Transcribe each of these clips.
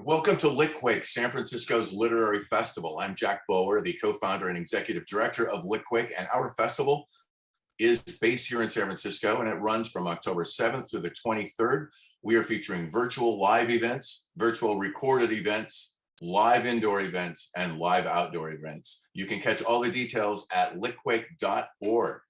Welcome to Litquake, San Francisco's literary festival. I'm Jack Bower, the co-founder and executive director of Litquake, and our festival is based here in San Francisco, and it runs from October 7th through the 23rd. We are featuring virtual live events, virtual recorded events, live indoor events, and live outdoor events. You can catch all the details at litquake.org.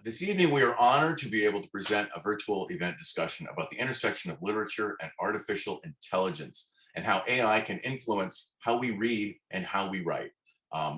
This evening, we are honored to be able to present a virtual event discussion about the intersection of literature and artificial intelligence, and how AI can influence how we read and how we write.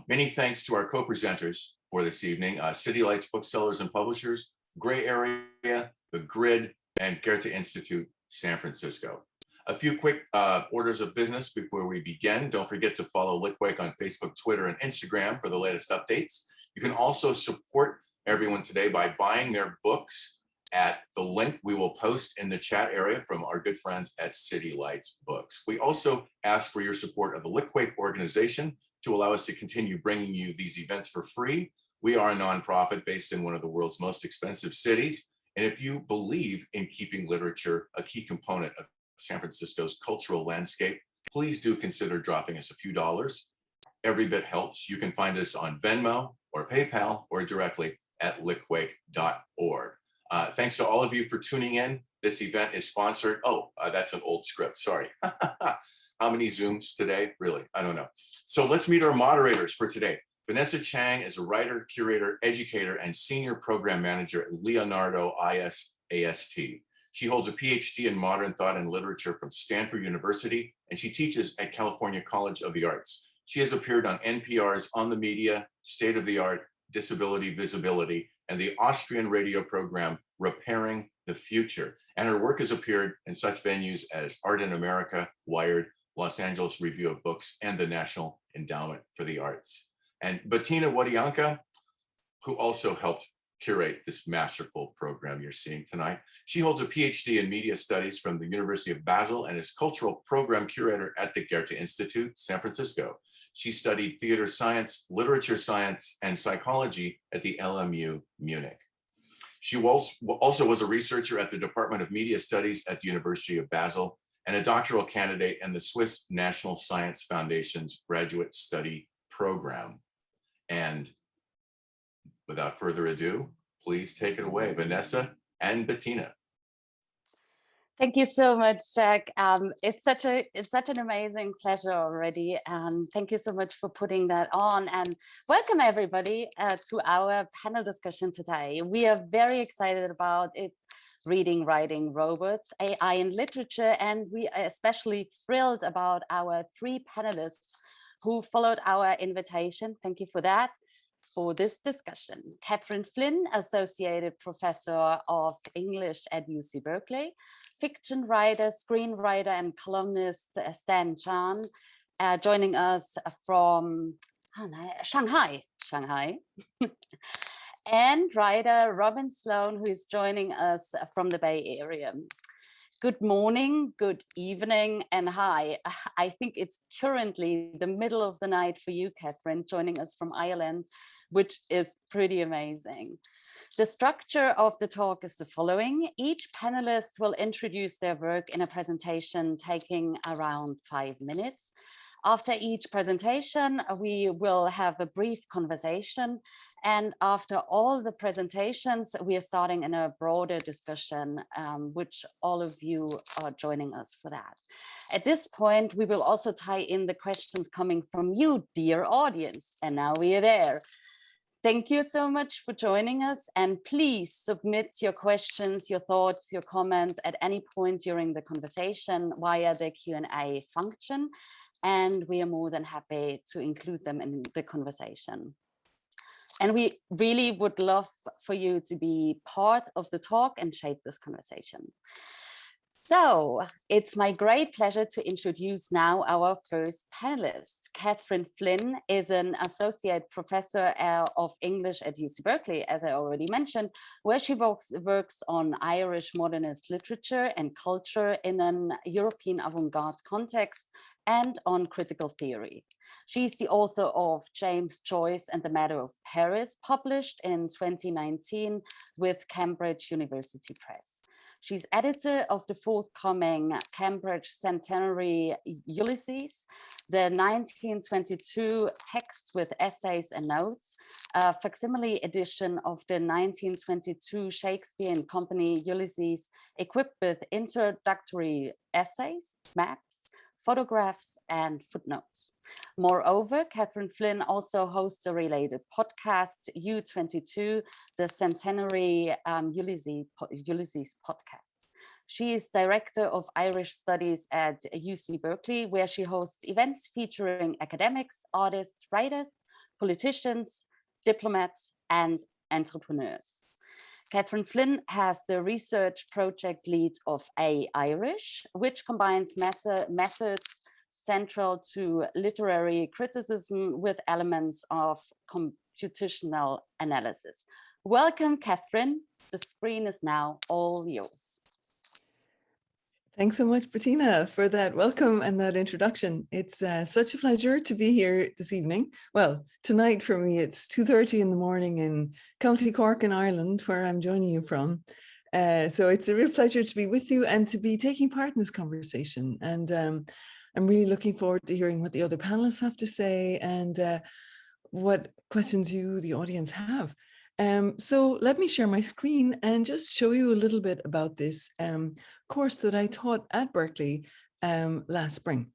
Many thanks to our co-presenters for this evening, City Lights Booksellers and Publishers, Gray Area, The Grid, and Goethe-Institut, San Francisco. A few quick orders of business before we begin. Don't forget to follow Litquake on Facebook, Twitter, and Instagram for the latest updates. You can also support everyone today by buying their books at the link we will post in the chat area from our good friends at City Lights Books. We also ask for your support of the Litquake organization to allow us to continue bringing you these events for free. We are a nonprofit based in one of the world's most expensive cities. And if you believe in keeping literature a key component of San Francisco's cultural landscape, please do consider dropping us a few dollars. Every bit helps. You can find us on Venmo or PayPal or directly at litquake.org. Thanks to all of you for tuning in. This event is sponsored. That's an old script, sorry. How many Zooms today? Really, I don't know. So let's meet our moderators for today. Vanessa Chang is a writer, curator, educator, and senior program manager at Leonardo ISAST. She holds a PhD in modern thought and literature from Stanford University, and she teaches at California College of the Arts. She has appeared on NPR's On the Media, State of the Art, Disability Visibility, and the Austrian radio program Repairing the Future. And her work has appeared in such venues as Art in America, Wired, Los Angeles Review of Books, and the National Endowment for the Arts. And Bettina Wodianka, who also helped curate this masterful program you're seeing tonight. She holds a PhD in media studies from the University of Basel and is cultural program curator at the Goethe-Institut, San Francisco. She studied theater science, literature science, and psychology at the LMU Munich. She also was a researcher at the Department of Media Studies at the University of Basel and a doctoral candidate in the Swiss National Science Foundation's Graduate Study Program. And without further ado, please take it away, Vanessa and Bettina. Thank you so much, Jack. It's such an amazing pleasure already, and thank you so much for putting that on. And welcome everybody to our panel discussion today. We are very excited about it. Reading, writing, robots, AI and literature, and we are especially thrilled about our three panelists who followed our invitation. Thank you for that. For this discussion, Catherine Flynn, Associate Professor of English at UC Berkeley, fiction writer, screenwriter, and columnist Stan Chan, joining us from Shanghai, and writer Robin Sloan, who is joining us from the Bay Area. Good morning, good evening, and hi. I think it's currently the middle of the night for you, Catherine, joining us from Ireland, which is pretty amazing. The structure of the talk is the following. Each panelist will introduce their work in a presentation taking around 5 minutes. After each presentation, we will have a brief conversation. And after all the presentations, we are starting in a broader discussion, which all of you are joining us for that. At this point, we will also tie in the questions coming from you, dear audience. And now we are there. Thank you so much for joining us, and please submit your questions, your thoughts, your comments at any point during the conversation via the Q&A function, and we are more than happy to include them in the conversation. And we really would love for you to be part of the talk and shape this conversation. So it's my great pleasure to introduce now our first panelist. Catherine Flynn is an associate professor of English at UC Berkeley, as I already mentioned, where she works on Irish modernist literature and culture in an European avant-garde context and on critical theory. She's the author of James Joyce and the Matter of Paris, published in 2019 with Cambridge University Press. She's editor of the forthcoming Cambridge Centenary Ulysses, the 1922 text with essays and notes, a facsimile edition of the 1922 Shakespeare and Company Ulysses, equipped with introductory essays, maps, photographs, and footnotes. Moreover, Catherine Flynn also hosts a related podcast, U22, the Centenary Ulysses podcast. She is director of Irish Studies at UC Berkeley, where she hosts events featuring academics, artists, writers, politicians, diplomats, and entrepreneurs. Catherine Flynn has the research project lead of Irish, which combines methods central to literary criticism with elements of computational analysis. Welcome, Catherine. The screen is now all yours. Thanks so much, Bettina, for that welcome and that introduction. It's such a pleasure to be here this evening. Well, tonight for me, it's 2:30 in the morning in County Cork in Ireland, where I'm joining you from. So it's a real pleasure to be with you and to be taking part in this conversation. And I'm really looking forward to hearing what the other panelists have to say and what questions you, the audience, have. So let me share my screen and just show you a little bit about this course that I taught at Berkeley last spring.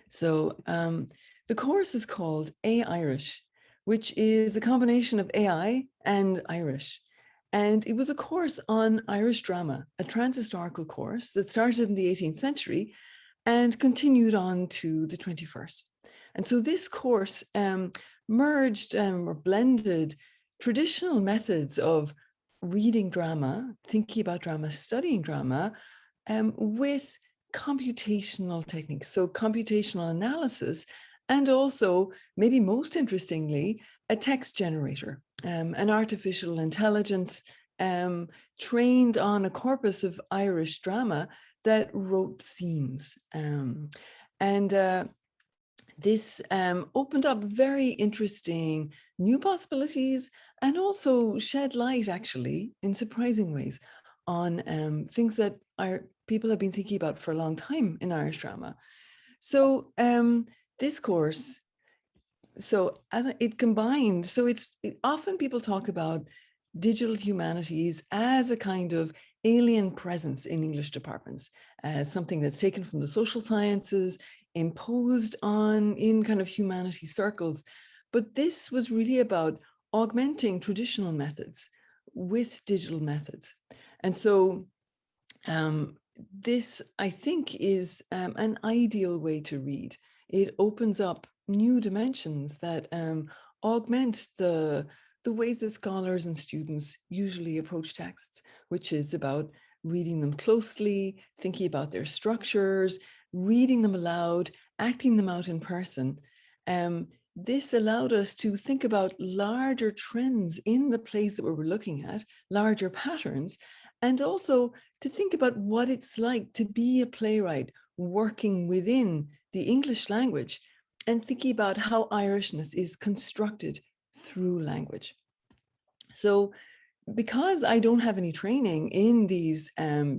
So the course is called Irish, which is a combination of AI and Irish. And it was a course on Irish drama, a transhistorical course that started in the 18th century and continued on to the 21st. And so this course merged or blended traditional methods of reading drama, thinking about drama, studying drama, with computational techniques. So computational analysis, and also, maybe most interestingly, a text generator, an artificial intelligence trained on a corpus of Irish drama that wrote scenes. This opened up very interesting new possibilities and also shed light, actually, in surprising ways on things that people have been thinking about for a long time in Irish drama. So this course, it combined, often people talk about digital humanities as a kind of alien presence in English departments, as something that's taken from the social sciences, imposed on in kind of humanities circles. But this was really about augmenting traditional methods with digital methods. And so this, I think, is an ideal way to read. It opens up new dimensions that augment the ways that scholars and students usually approach texts, which is about reading them closely, thinking about their structures, reading them aloud, acting them out in person. This allowed us to think about larger trends in the plays that we were looking at, larger patterns, and also to think about what it's like to be a playwright working within the English language and thinking about how Irishness is constructed through language. So because I don't have any training in these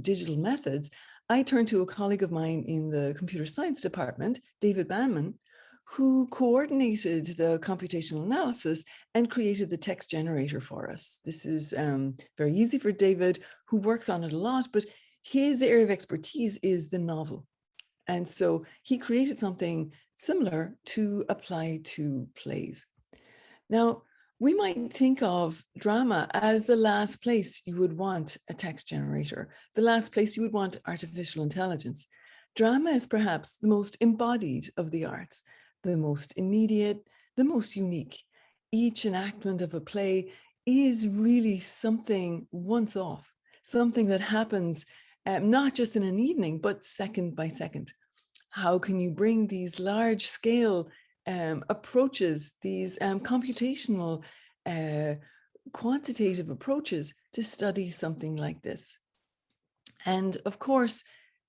digital methods, I turned to a colleague of mine in the computer science department, David Banman, who coordinated the computational analysis and created the text generator for us. This is very easy for David, who works on it a lot, but his area of expertise is the novel. And so he created something similar to apply to plays. Now, we might think of drama as the last place you would want a text generator, the last place you would want artificial intelligence. Drama is perhaps the most embodied of the arts, the most immediate, the most unique. Each enactment of a play is really something once off, something that happens not just in an evening, but second by second. How can you bring these large scale approaches, these computational, quantitative approaches to study something like this? And of course,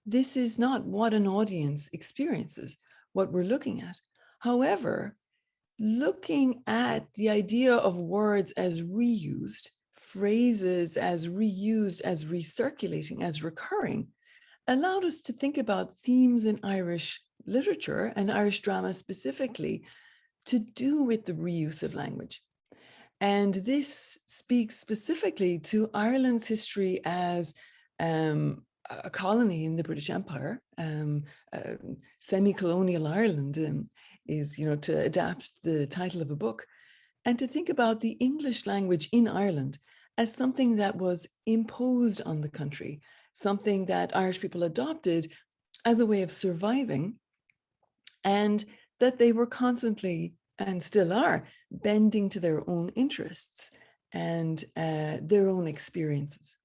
this is not what an audience experiences, what we're looking at. However, looking at the idea of words as reused phrases as reused, as recirculating, as recurring, allowed us to think about themes in Irish literature and Irish drama specifically to do with the reuse of language. And this speaks specifically to Ireland's history as a colony in the British Empire. Semi-colonial Ireland is, to adapt the title of a book, and to think about the English language in Ireland as something that was imposed on the country, something that Irish people adopted as a way of surviving, and that they were constantly, and still are, bending to their own interests and their own experiences.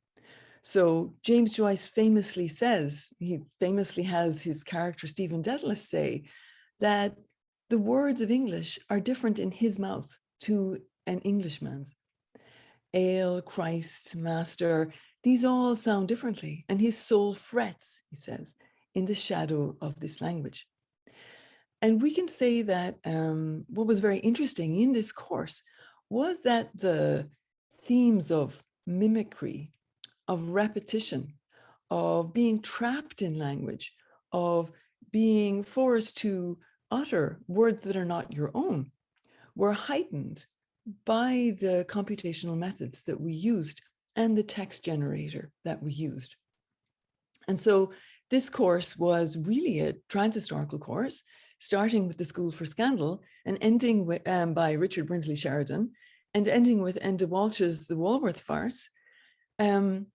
So James Joyce famously says, he famously has his character Stephen Dedalus say that the words of English are different in his mouth to an Englishman's. Ale, Christ, master, these all sound differently, and his soul frets, he says, in the shadow of this language. And we can say that what was very interesting in this course was that the themes of mimicry, of repetition, of being trapped in language, of being forced to utter words that are not your own, were heightened by the computational methods that we used and the text generator that we used. And so this course was really a transhistorical course, starting with the School for Scandal and ending with, by Richard Brinsley Sheridan, and ending with Enda Walsh's The Walworth Farce. And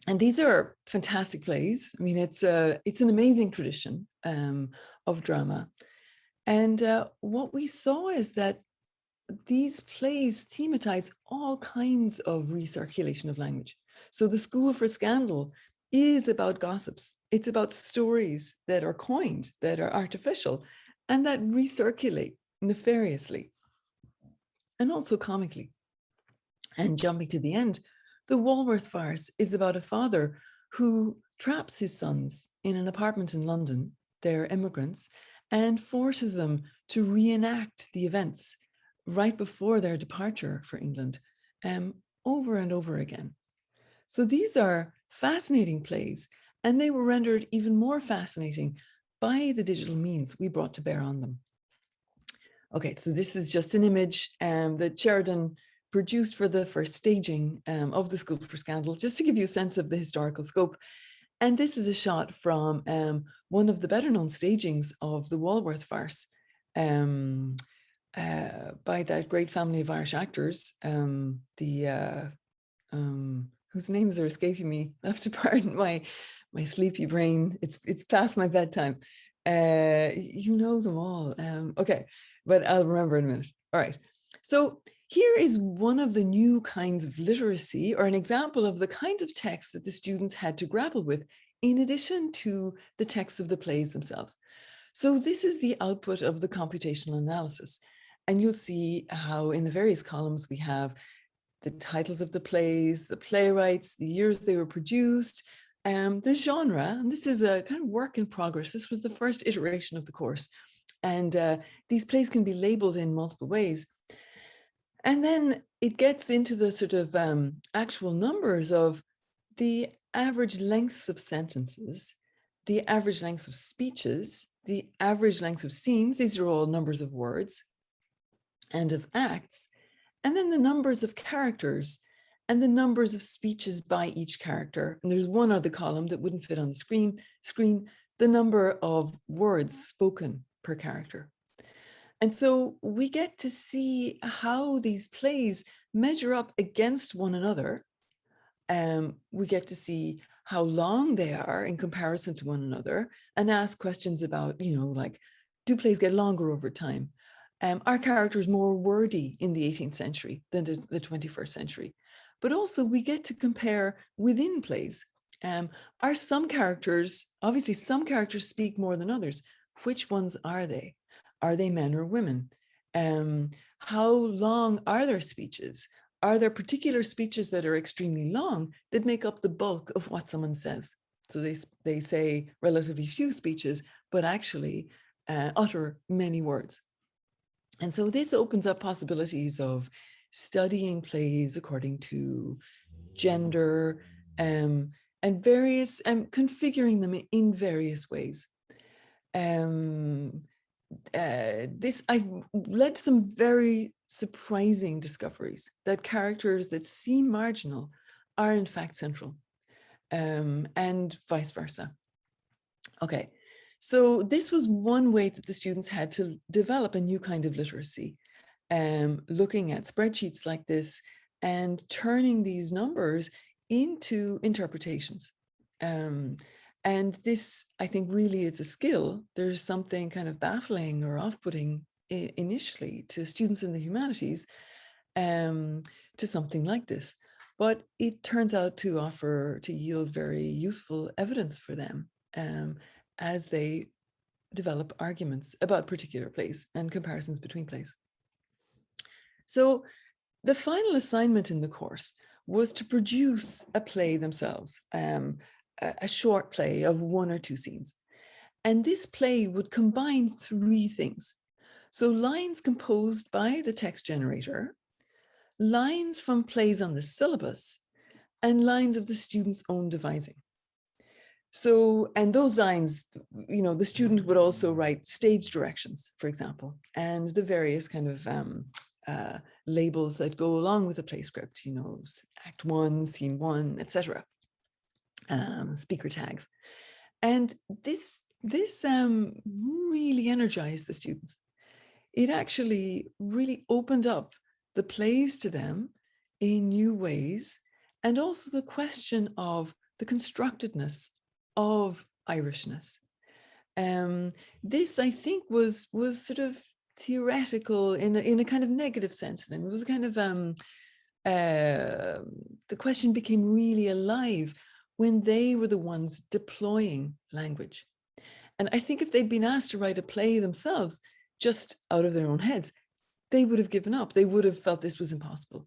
these are fantastic plays. I mean, it's an amazing tradition of drama. And what we saw is that these plays thematize all kinds of recirculation of language. So the School for Scandal is about gossips. It's about stories that are coined, that are artificial, and that recirculate nefariously and also comically. And jumping to the end, the Walworth Farce is about a father who traps his sons in an apartment in London, they're immigrants, and forces them to reenact the events right before their departure for England, over and over again. So these are fascinating plays, and they were rendered even more fascinating by the digital means we brought to bear on them. Okay, so this is just an image that Sheridan produced for the first staging of the School for Scandal, just to give you a sense of the historical scope. And this is a shot from one of the better known stagings of the Walworth Farce by that great family of Irish actors, whose names are escaping me. I have to pardon my sleepy brain. It's past my bedtime. You know them all. Okay, but I'll remember in a minute. All right. So here is one of the new kinds of literacy, or an example of the kinds of texts that the students had to grapple with, in addition to the texts of the plays themselves. So this is the output of the computational analysis. And you'll see how in the various columns we have the titles of the plays, the playwrights, the years they were produced, the genre. And this is a kind of work in progress. This was the first iteration of the course. And these plays can be labeled in multiple ways. And then it gets into the sort of actual numbers of the average lengths of sentences, the average lengths of speeches, the average lengths of scenes. These are all numbers of words and of acts. And then the numbers of characters and the numbers of speeches by each character. And there's one other column that wouldn't fit on the screen, the number of words spoken per character. And so we get to see how these plays measure up against one another. We get to see how long they are in comparison to one another, and ask questions about, like, do plays get longer over time? Are characters more wordy in the 18th century than the 21st century? But also we get to compare within plays. Are some characters, obviously some characters speak more than others. Which ones are they? Are they men or women? How long are their speeches? Are there particular speeches that are extremely long that make up the bulk of what someone says? So they say relatively few speeches, but actually utter many words. And so this opens up possibilities of studying plays according to gender, and various, configuring them in various ways. This I've led to some very surprising discoveries that characters that seem marginal are in fact central, and vice versa. Okay, so this was one way that the students had to develop a new kind of literacy, looking at spreadsheets like this and turning these numbers into interpretations. And this, I think, really is a skill. There's something kind of baffling or off-putting initially to students in the humanities, to something like this. But it turns out to yield very useful evidence for them, as they develop arguments about particular plays and comparisons between plays. So the final assignment in the course was to produce a play themselves, a short play of 1 or 2 scenes. And this play would combine 3 things. So lines composed by the text generator, lines from plays on the syllabus, and lines of the student's own devising. So, and those lines, the student would also write stage directions, for example, and the various kind of labels that go along with a play script, act 1, scene 1, etc. Speaker tags. And this really energized the students. It actually really opened up the plays to them in new ways, and also the question of the constructedness of Irishness. This, I think, was sort of theoretical in a kind of negative sense. Then it was kind of the question became really alive when they were the ones deploying language. And I think if they'd been asked to write a play themselves, just out of their own heads, they would have given up. They would have felt this was impossible.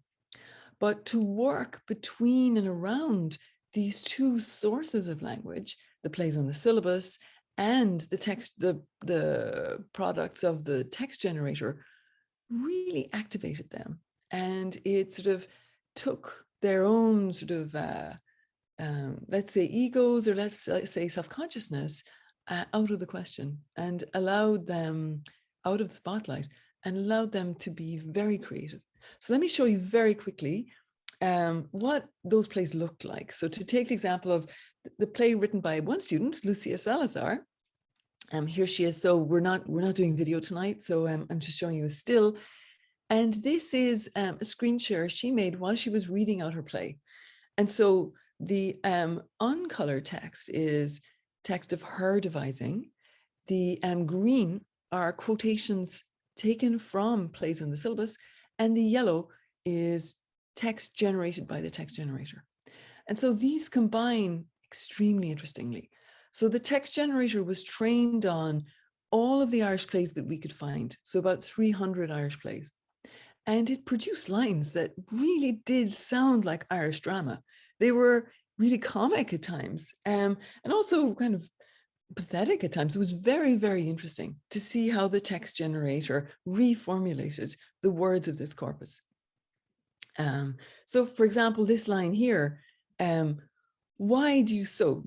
But to work between and around these 2 sources of language, the plays on the syllabus and the text, the products of the text generator, really activated them. And it sort of took their own sort of, let's say, egos, or let's say self-consciousness, out of the question, and allowed them out of the spotlight, and allowed them to be very creative. So let me show you very quickly what those plays looked like. So to take the example of the play written by one student, Lucia Salazar, here she is. So we're not doing video tonight, so I'm just showing you a still. And this is a screen share she made while she was reading out her play. And so the uncolored text is text of her devising. The green are quotations taken from plays in the syllabus, and the yellow is text generated by the text generator. And so these combine extremely interestingly. So the text generator was trained on all of the Irish plays that we could find, so about 300 Irish plays. And it produced lines that really did sound like Irish drama. They were really comic at times, and also kind of pathetic at times. It was very, very interesting to see how the text generator reformulated the words of this corpus. So for example, this line here, why do you so?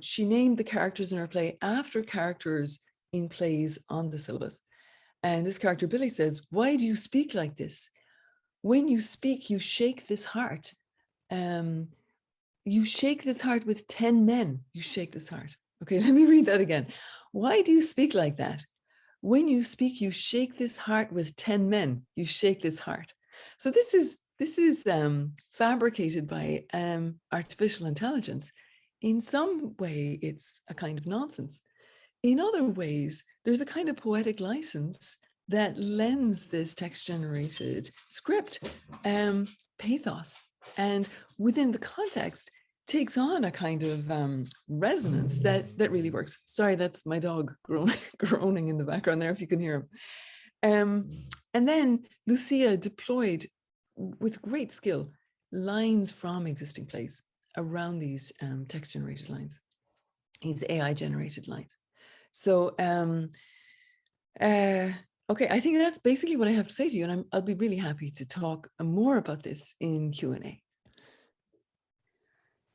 She named the characters in her play after characters in plays on the syllabus. And this character, Billy, says, why do you speak like this? When you speak, you shake this heart. You shake this heart with 10 men. You shake this heart. Okay, let me read that again. Why do you speak like that? When you speak, you shake this heart with 10 men. You shake this heart. So this is fabricated by artificial intelligence. In some way, it's a kind of nonsense. In other ways, there's a kind of poetic license that lends this text-generated script pathos, and within the context takes on a kind of resonance that really works. Sorry, that's my dog groaning in the background there, if you can hear him. And then Lucia deployed with great skill lines from existing plays around these text-generated lines, these AI-generated lines. So, Okay, I think that's basically what I have to say to you, and I'll be really happy to talk more about this in Q&A.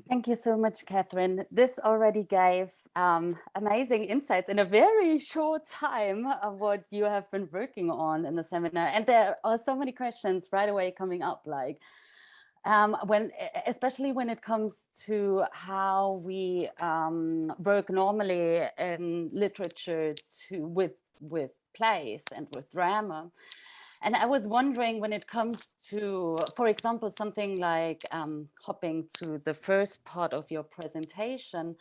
Thank you so much, Catherine. This already gave amazing insights in a very short time of what you have been working on in the seminar. And there are so many questions right away coming up, like especially when it comes to how we work normally in literature with plays and with drama. And I was wondering, when it comes to, for example, something like hopping to the first part of your presentation,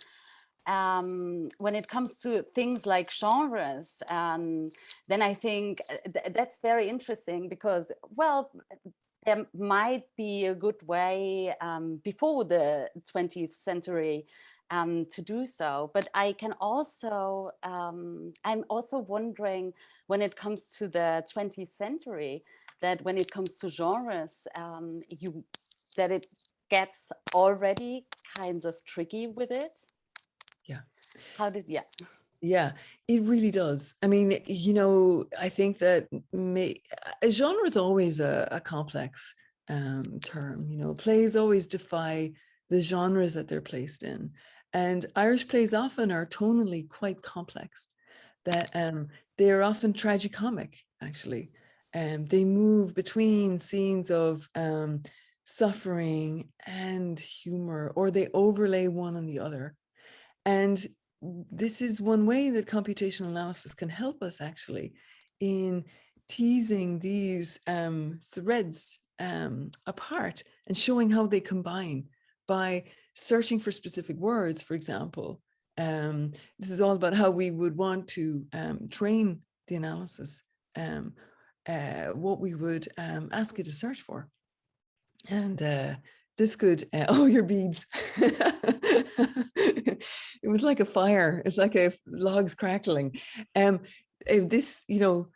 when it comes to things like genres, then I think that's very interesting because, well, there might be a good way before the 20th century to do so. But I can also, I'm also wondering, when it comes to the 20th century, that when it comes to genres, that it gets already kind of tricky with it. Yeah. Yeah, it really does. I mean, you know, I think that a genre is always a complex term. You know, plays always defy the genres that they're placed in. And Irish plays often are tonally quite complex, that they're often tragicomic, actually. They move between scenes of suffering and humor, or they overlay one on the other. And this is one way that computational analysis can help us actually in teasing these threads apart and showing how they combine by searching for specific words, for example. This is all about how we would want to train the analysis, what we would ask it to search for. And this could, oh, your beads. It was like a fire. It's like a logs crackling. This, you know,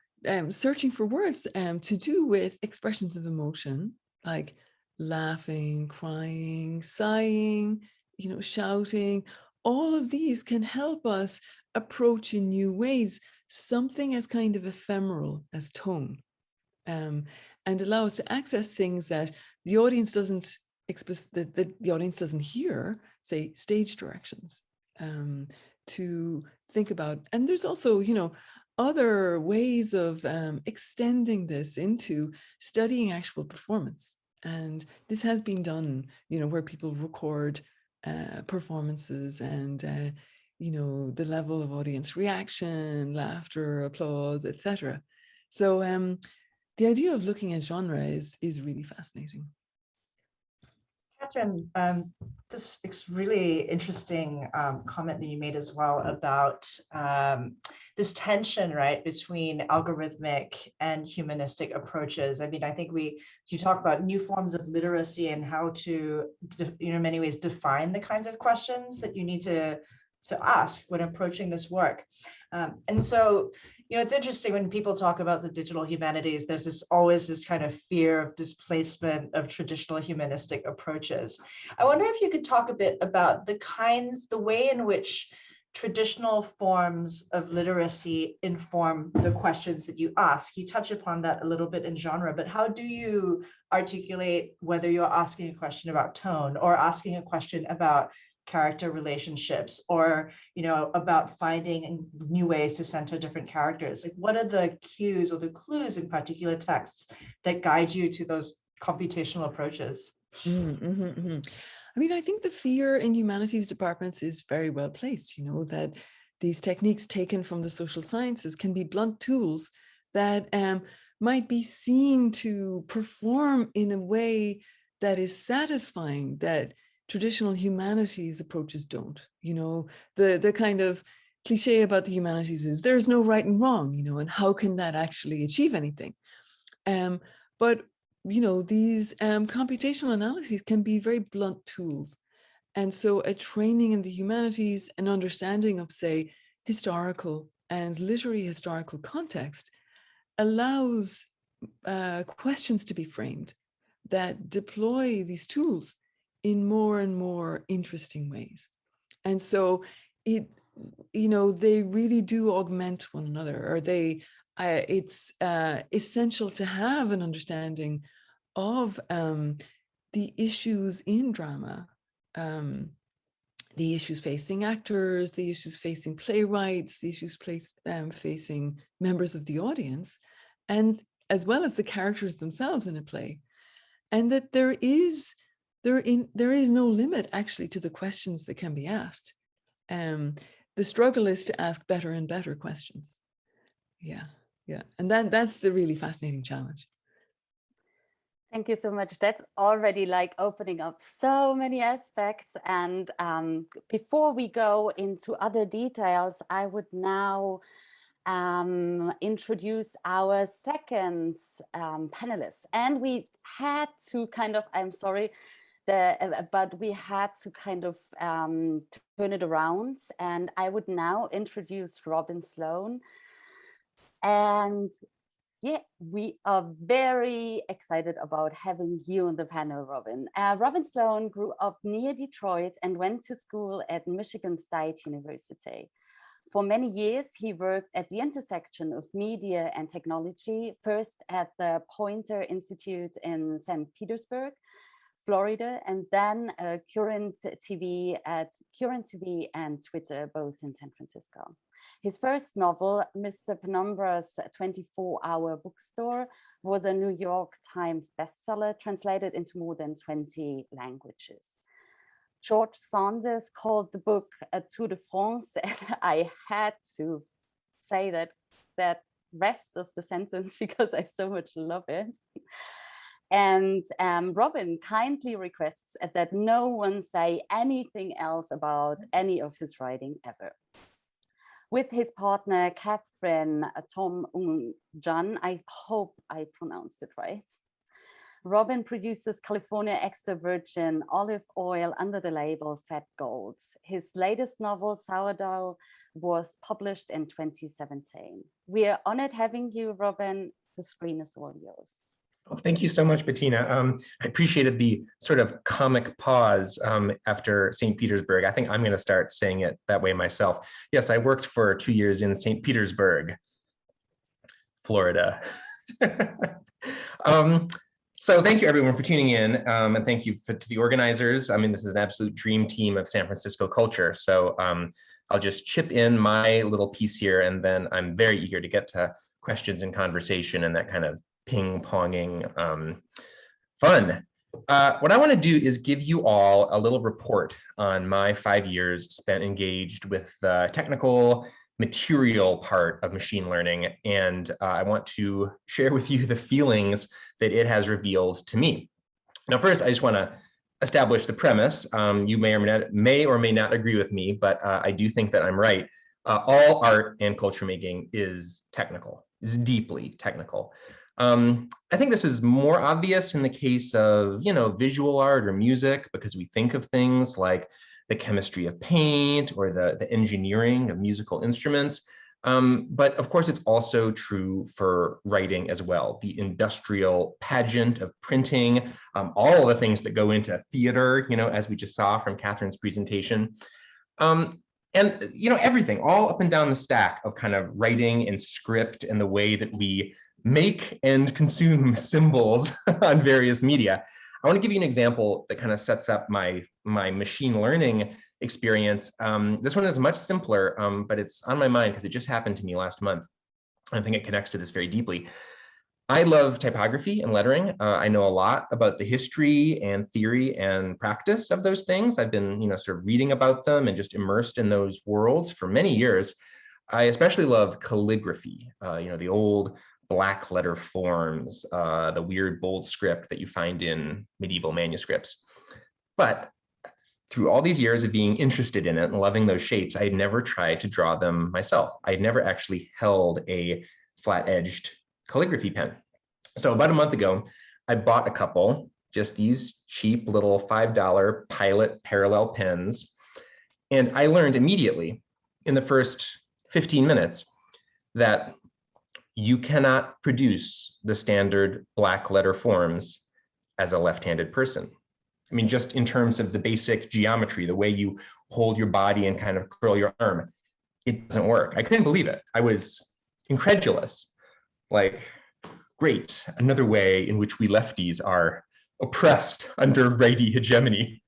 searching for words to do with expressions of emotion, like laughing, crying, sighing, you know, shouting. All of these can help us approach in new ways something as kind of ephemeral as tone, and allow us to access things that the audience doesn't the audience doesn't hear, say stage directions, to think about. And there's also, you know, other ways of extending this into studying actual performance. And this has been done, you know, where people record performances and, you know, the level of audience reaction, laughter, applause, etc. So the idea of looking at genre is really fascinating. Catherine, this is really interesting comment that you made as well about this tension, right, between algorithmic and humanistic approaches. I mean, I think you talk about new forms of literacy and how to, you know, in many ways define the kinds of questions that you need to ask when approaching this work. And so, you know, it's interesting when people talk about the digital humanities, there's always this kind of fear of displacement of traditional humanistic approaches. I wonder if you could talk a bit about the way in which traditional forms of literacy inform the questions that you ask. You touch upon that a little bit in genre, but how do you articulate whether you're asking a question about tone or asking a question about character relationships, or, you know, about finding new ways to center different characters? Like, what are the cues or the clues in particular texts that guide you to those computational approaches? I mean, I think the fear in humanities departments is very well placed, you know, that these techniques taken from the social sciences can be blunt tools that might be seen to perform in a way that is satisfying, that traditional humanities approaches don't. You know, the kind of cliche about the humanities is there's no right and wrong, you know, and how can that actually achieve anything? But, you know, these computational analyses can be very blunt tools. And so a training in the humanities, an understanding of, say, historical and literary historical context allows questions to be framed that deploy these tools in more and more interesting ways. And so it, you know, they really do augment one another, or they it's essential to have an understanding of the issues in drama, the issues facing actors, the issues facing playwrights, the issues facing members of the audience, and as well as the characters themselves in a play. And that there is no limit actually to the questions that can be asked. The struggle is to ask better and better questions. Yeah. And that's the really fascinating challenge. Thank you so much. That's already like opening up so many aspects. And before we go into other details, I would now introduce our second panelist. And we had to kind of, I'm sorry, but we had to kind of turn it around. And I would now introduce Robin Sloan. And yeah, we are very excited about having you on the panel, Robin. Robin Sloan grew up near Detroit and went to school at Michigan State University. For many years, he worked at the intersection of media and technology, first at the Goethe-Institut in St. Petersburg, Florida, and then Current TV at Current TV and Twitter, both in San Francisco. His first novel, Mr. Penumbra's 24-Hour Bookstore, was a New York Times bestseller, translated into more than 20 languages. George Saunders called the book a tour de France. I had to say that rest of the sentence because I so much love it. And Robin kindly requests that no one say anything else about any of his writing ever. With his partner, Catherine Jan, I hope I pronounced it right, Robin produces California extra virgin olive oil under the label Fat Gold. His latest novel, Sourdough, was published in 2017. We are honored having you, Robin. The screen is all yours. Well, thank you so much, Bettina. I appreciated the sort of comic pause after St. Petersburg. I think I'm going to start saying it that way myself. Yes, I worked for 2 years in St. Petersburg, Florida. So thank you, everyone, for tuning in, and thank you to the organizers. I mean, this is an absolute dream team of San Francisco culture. So I'll just chip in my little piece here, and then I'm very eager to get to questions and conversation and that kind of ping-ponging fun. What I want to do is give you all a little report on my 5 years spent engaged with the technical material part of machine learning, and I want to share with you the feelings that it has revealed to me. Now, first, I just want to establish the premise. You may or may not agree with me, but I do think that I'm right. All art and culture making is technical, is deeply technical. I think this is more obvious in the case of, visual art or music, because we think of things like the chemistry of paint or the engineering of musical instruments. But of course, it's also true for writing as well. The industrial pageant of printing, all the things that go into theater, as we just saw from Catherine's presentation. And everything, all up and down the stack of kind of writing and script and the way that we make and consume symbols on various media. I want to give you an example that kind of sets up my machine learning experience. This one is much simpler, but it's on my mind because it just happened to me last month. I think it connects to this very deeply. I love typography and lettering. I know a lot about the history and theory and practice of those things. I've been, sort of reading about them and just immersed in those worlds for many years. I especially love calligraphy, the old black letter forms, the weird bold script that you find in medieval manuscripts. But through all these years of being interested in it and loving those shapes, I had never tried to draw them myself. I had never actually held a flat-edged calligraphy pen. So about a month ago, I bought a couple, just these cheap little $5 Pilot parallel pens. And I learned immediately in the first 15 minutes that you cannot produce the standard black letter forms as a left-handed person. I mean, just in terms of the basic geometry, the way you hold your body and kind of curl your arm, it doesn't work. I couldn't believe it. I was incredulous. Like, great, another way in which we lefties are oppressed under righty hegemony.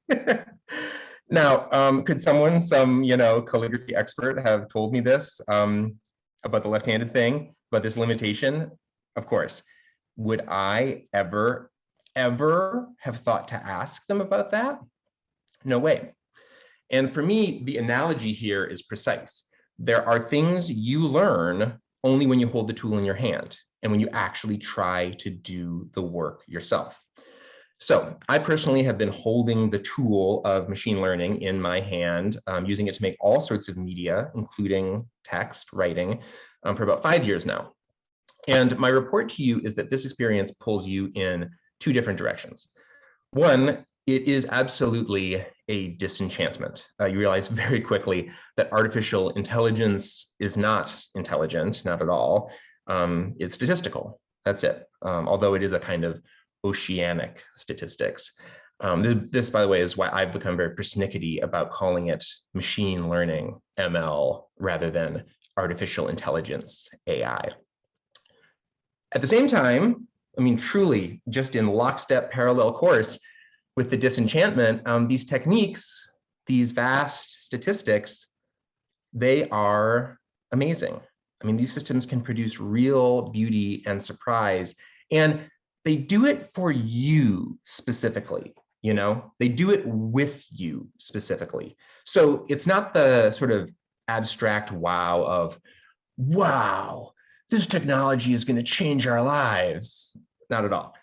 Now, could someone, some calligraphy expert, have told me this about the left-handed thing, about this limitation? Of course. Would I ever have thought to ask them about that? No way. And for me, the analogy here is precise. There are things you learn only when you hold the tool in your hand and when you actually try to do the work yourself. So I personally have been holding the tool of machine learning in my hand, using it to make all sorts of media, including text, writing, for about 5 years now. And my report to you is that this experience pulls you in two different directions. One, it is absolutely a disenchantment. You realize very quickly that artificial intelligence is not intelligent, not at all. It's statistical, that's it. Although it is a kind of oceanic statistics. This, by the way, is why I've become very persnickety about calling it machine learning, ML, rather than artificial intelligence, AI. At the same time, I mean, truly, just in lockstep parallel course with the disenchantment, these techniques, these vast statistics, they are amazing. I mean, these systems can produce real beauty and surprise, and they do it for you specifically, they do it with you specifically. So it's not the sort of abstract wow of, wow, this technology is going to change our lives. Not at all.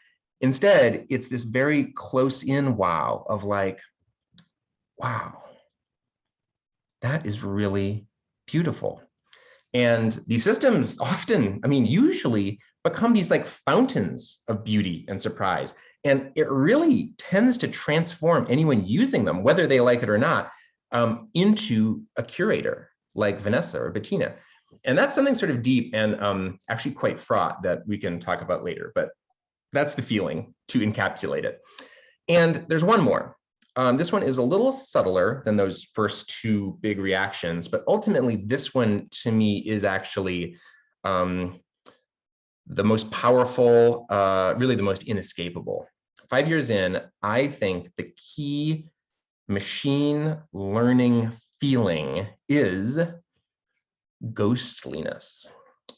Instead, it's this very close-in wow of like, wow, that is really beautiful. And these systems often, I mean, usually become these like fountains of beauty and surprise. And it really tends to transform anyone using them, whether they like it or not, into a curator like Vanessa or Bettina. And that's something sort of deep and actually quite fraught that we can talk about later, but that's the feeling to encapsulate it. And there's one more. This one is a little subtler than those first two big reactions, but ultimately this one to me is actually the most powerful, really the most inescapable. 5 years in, I think the key machine learning feeling is ghostliness.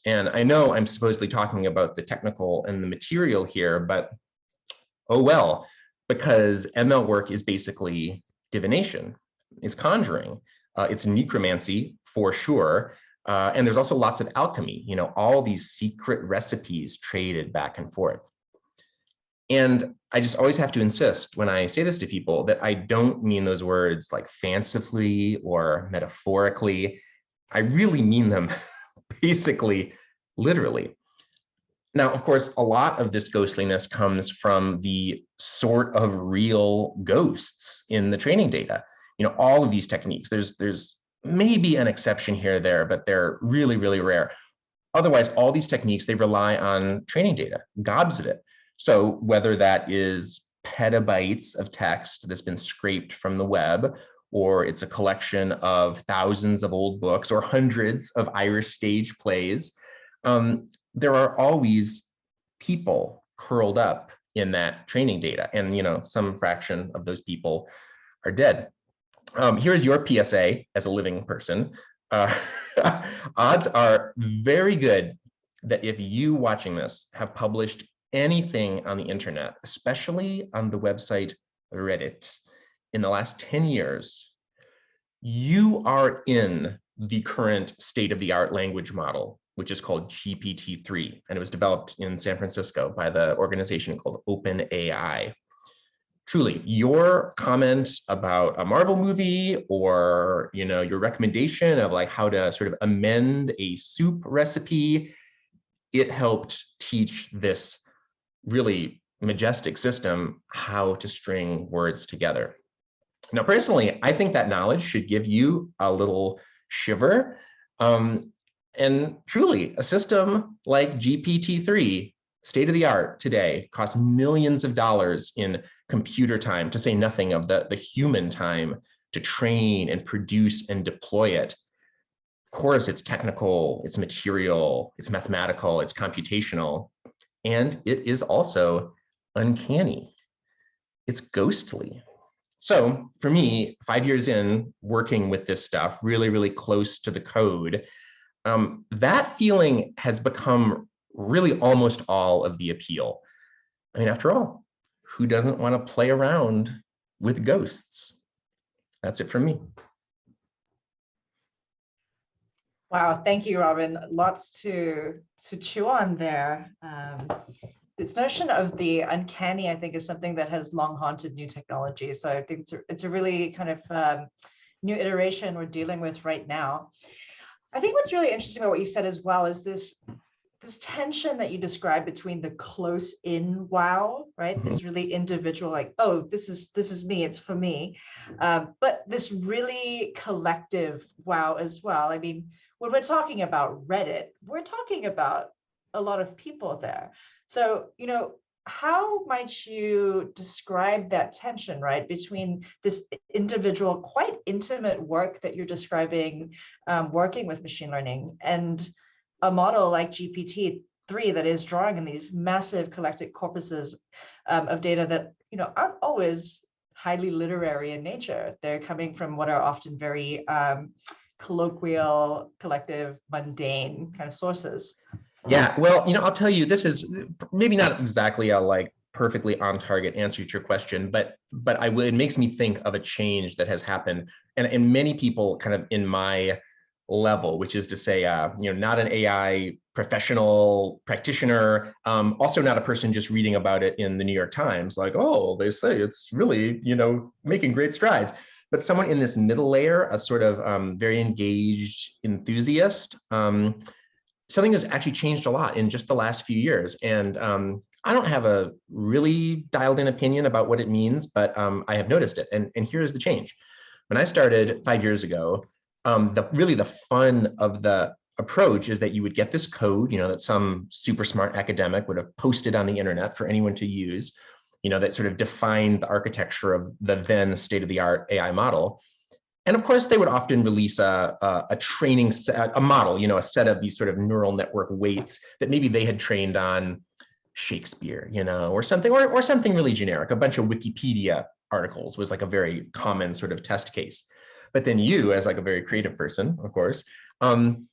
And I know I'm supposedly talking about the technical and the material here, but oh well, because ML work is basically divination. It's conjuring. It's necromancy for sure. And there's also lots of alchemy, all these secret recipes traded back and forth. And I just always have to insist when I say this to people that I don't mean those words like fancifully or metaphorically. I really mean them basically, literally. Now, of course, a lot of this ghostliness comes from the sort of real ghosts in the training data. All of these techniques, there's maybe an exception here or there, but they're really, really rare. Otherwise, all these techniques, they rely on training data, gobs of it. So whether that is petabytes of text that's been scraped from the web, or it's a collection of thousands of old books or hundreds of Irish stage plays, there are always people curled up in that training data. And some fraction of those people are dead. Here's your PSA as a living person. Odds are very good that if you watching this have published anything on the internet, especially on the website Reddit, in the last 10 years, you are in the current state-of-the-art language model, which is called GPT-3, and it was developed in San Francisco by the organization called OpenAI. Truly, your comment about a Marvel movie or your recommendation of like how to sort of amend a soup recipe, it helped teach this really majestic system how to string words together. Now, personally, I think that knowledge should give you a little shiver. And truly, a system like GPT-3, state of the art today, costs millions of dollars in computer time, to say nothing of the human time to train and produce and deploy it. Of course, it's technical, it's material, it's mathematical, it's computational, and it is also uncanny. It's ghostly. So for me, 5 years in working with this stuff, really, really close to the code, that feeling has become really almost all of the appeal. I mean, after all, who doesn't want to play around with ghosts? That's it from me. Wow, thank you, Robin. Lots to chew on there. This notion of the uncanny, I think, is something that has long haunted new technology. So I think it's a really kind of new iteration we're dealing with right now. I think what's really interesting about what you said as well is this tension that you described between the close in wow, right? Mm-hmm. This really individual, like, oh, this is me, it's for me. But this really collective wow as well. I mean, when we're talking about Reddit, we're talking about a lot of people there. So, you know, how might you describe that tension, right, between this individual, quite intimate work that you're describing, working with machine learning, and a model like GPT-3 that is drawing in these massive collected corpuses of data that, you know, aren't always highly literary in nature. They're coming from what are often very colloquial, collective, mundane kind of sources. Yeah, well, you know, I'll tell you, this is maybe not exactly a like perfectly on target answer to your question, but it makes me think of a change that has happened, and many people kind of in my level, which is to say, you know, not an AI professional practitioner, also not a person just reading about it in the New York Times, like, oh, they say it's really, you know, making great strides. But someone in this middle layer, a sort of very engaged enthusiast, something has actually changed a lot in just the last few years. And I don't have a really dialed in opinion about what it means, but I have noticed it. And here's the change. When I started 5 years ago, really the fun of the approach is that you would get this code, you know, that some super smart academic would have posted on the internet for anyone to use, you know, that sort of defined the architecture of the then state-of-the-art AI model. And of course, they would often release a training set, a model, you know, a set of these sort of neural network weights that maybe they had trained on Shakespeare, you know, or something, or something really generic. A bunch of Wikipedia articles was like a very common sort of test case. But then you, as like a very creative person, of course,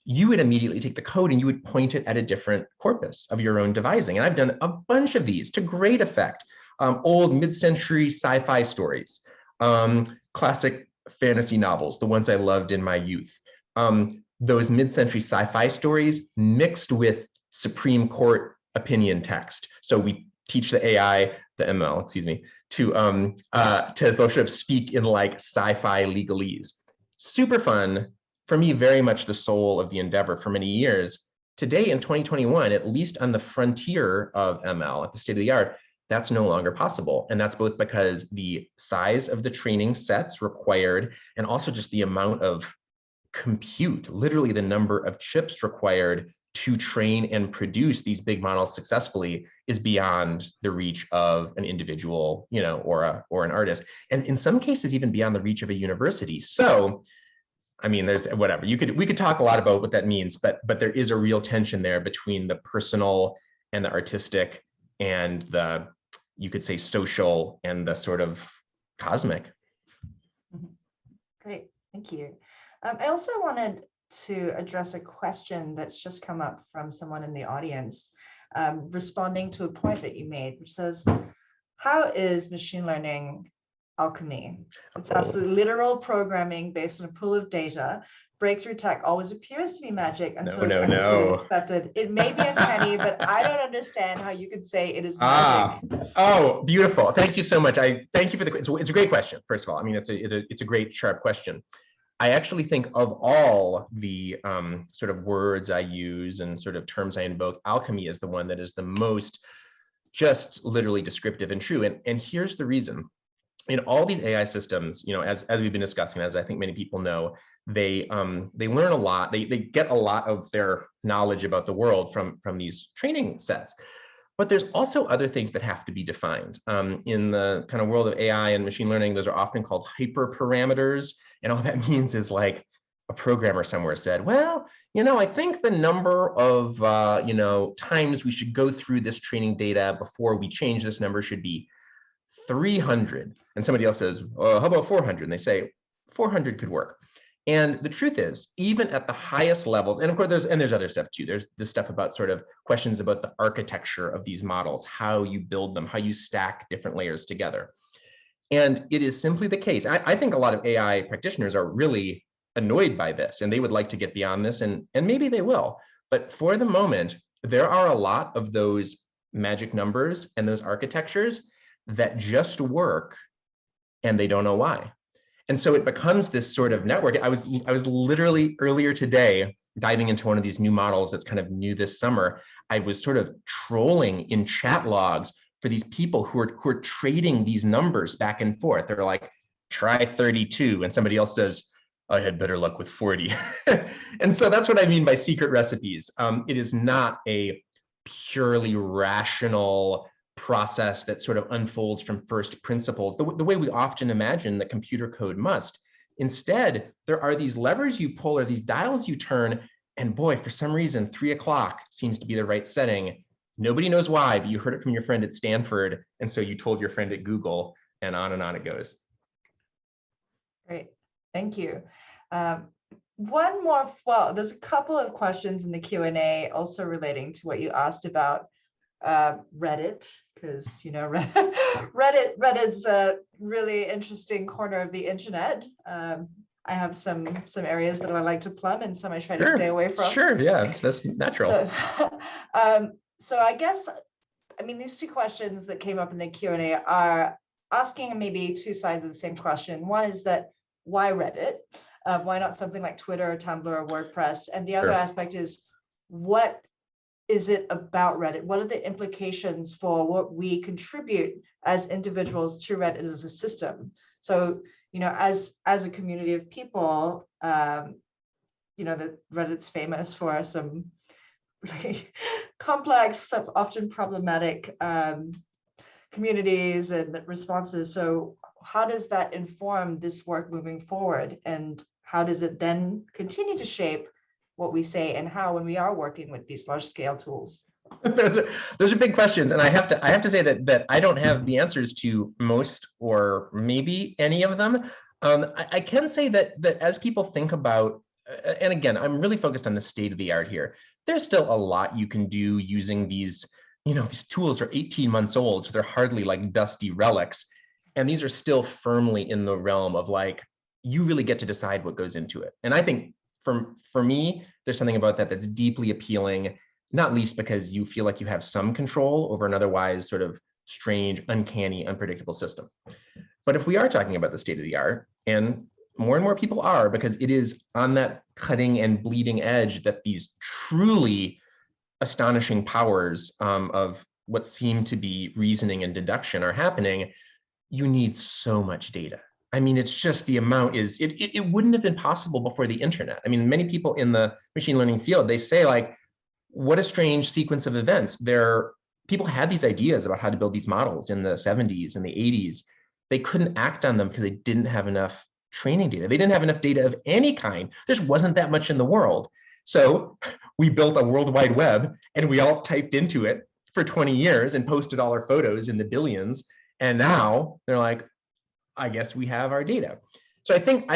you would immediately take the code and you would point it at a different corpus of your own devising. And I've done a bunch of these to great effect. Old mid-century sci-fi stories, classic fantasy novels, the ones I loved in my youth. Those mid-century sci-fi stories mixed with Supreme Court opinion text. So we teach the AI, the ML, excuse me, to sort of speak in like sci-fi legalese. Super fun. For me, very much the soul of the endeavor for many years. Today in 2021, at least on the frontier of ML, at the state of the art, that's no longer possible. And that's both because the size of the training sets required and also just the amount of compute, literally the number of chips required to train and produce these big models successfully is beyond the reach of an individual, you know, or an artist. And in some cases, even beyond the reach of a university. So, I mean, there's whatever, we could talk a lot about what that means, but there is a real tension there between the personal and the artistic and the, you could say, social and the sort of cosmic. Great, thank you. I also wanted to address a question that's just come up from someone in the audience, responding to a point that you made, which says, how is machine learning alchemy? It's absolutely literal programming based on a pool of data. Breakthrough tech always appears to be magic until it's understood and accepted. It may be uncanny, but I don't understand how you could say it is magic. Oh, beautiful. Thank you so much. I thank you for the question. It's a great question, first of all. I mean, it's a great, sharp question. I actually think of all the sort of words I use and sort of terms I invoke, alchemy is the one that is the most just literally descriptive and true. And here's the reason. In all these AI systems, you know, as we've been discussing, as I think many people know, they learn a lot. They get a lot of their knowledge about the world from these training sets. But there's also other things that have to be defined. In the kind of world of AI and machine learning, those are often called hyperparameters. And all that means is like a programmer somewhere said, well, I think the number of, times we should go through this training data before we change this number should be 300. And somebody else says, how about 400? And they say 400 could work. And the truth is, even at the highest levels, and of course there's other stuff too. There's this stuff about sort of questions about the architecture of these models, how you build them, how you stack different layers together. And it is simply the case. I think a lot of AI practitioners are really annoyed by this, and they would like to get beyond this, and maybe they will. But for the moment, there are a lot of those magic numbers and those architectures that just work, and they don't know why. And so it becomes this sort of network. I was literally earlier today diving into one of these new models that's kind of new this summer. I was sort of trolling in chat logs for these people who are trading these numbers back and forth. They're like, try 32, and somebody else says, I had better luck with 40. And so that's what I mean by secret recipes. It is not a purely rational process that sort of unfolds from first principles, the way we often imagine that computer code must. Instead, there are these levers you pull or these dials you turn, and boy, for some reason, 3 o'clock seems to be the right setting. Nobody knows why, but you heard it from your friend at Stanford, and so you told your friend at Google, and on it goes. Great, thank you. One more, well, there's a couple of questions in the Q&A also relating to what you asked about Reddit, because Reddit's a really interesting corner of the internet. I have some areas that I like to plumb and some I try to stay away from. Sure, yeah, that's natural. So I guess, these two questions that came up in the Q&A are asking maybe two sides of the same question. One is that, why Reddit? Why not something like Twitter or Tumblr or WordPress? And the other aspect is, what is it about Reddit? What are the implications for what we contribute as individuals to Reddit as a system? So, as a community of people, that Reddit's famous for some really complex, often problematic communities and responses. So how does that inform this work moving forward? And how does it then continue to shape what we say and how when we are working with these large scale tools? Those are big questions, and I have to say that I don't have the answers to most or maybe any of them. I can say that as people think about, and again, I'm really focused on the state of the art here. There's still a lot you can do using these. These tools are 18 months old, so they're hardly like dusty relics, and these are still firmly in the realm of like, you really get to decide what goes into it. And I think for me, there's something about that that's deeply appealing, not least because you feel like you have some control over an otherwise sort of strange, uncanny, unpredictable system. But if we are talking about the state of the art, and more people are, because it is on that cutting and bleeding edge that these truly astonishing powers of what seem to be reasoning and deduction are happening, you need so much data. It's just the amount is, it wouldn't have been possible before the internet. Many people in the machine learning field, they say like, what a strange sequence of events. People had these ideas about how to build these models in the 70s and the 80s. They couldn't act on them because they didn't have enough training data. They didn't have enough data of any kind. There just wasn't that much in the world. So we built a World Wide Web and we all typed into it for 20 years and posted all our photos in the billions. And now they're like, I guess we have our data. So I think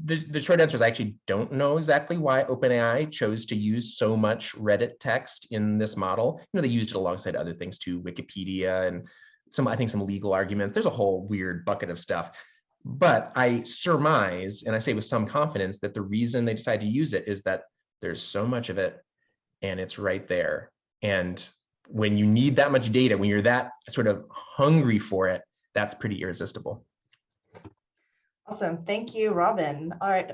the short answer is I actually don't know exactly why OpenAI chose to use so much Reddit text in this model. They used it alongside other things too, Wikipedia and I think some legal arguments. There's a whole weird bucket of stuff. But I surmise, and I say with some confidence, that the reason they decided to use it is that there's so much of it and it's right there. And when you need that much data, when you're that sort of hungry for it, that's pretty irresistible. Awesome. Thank you, Robin. All right.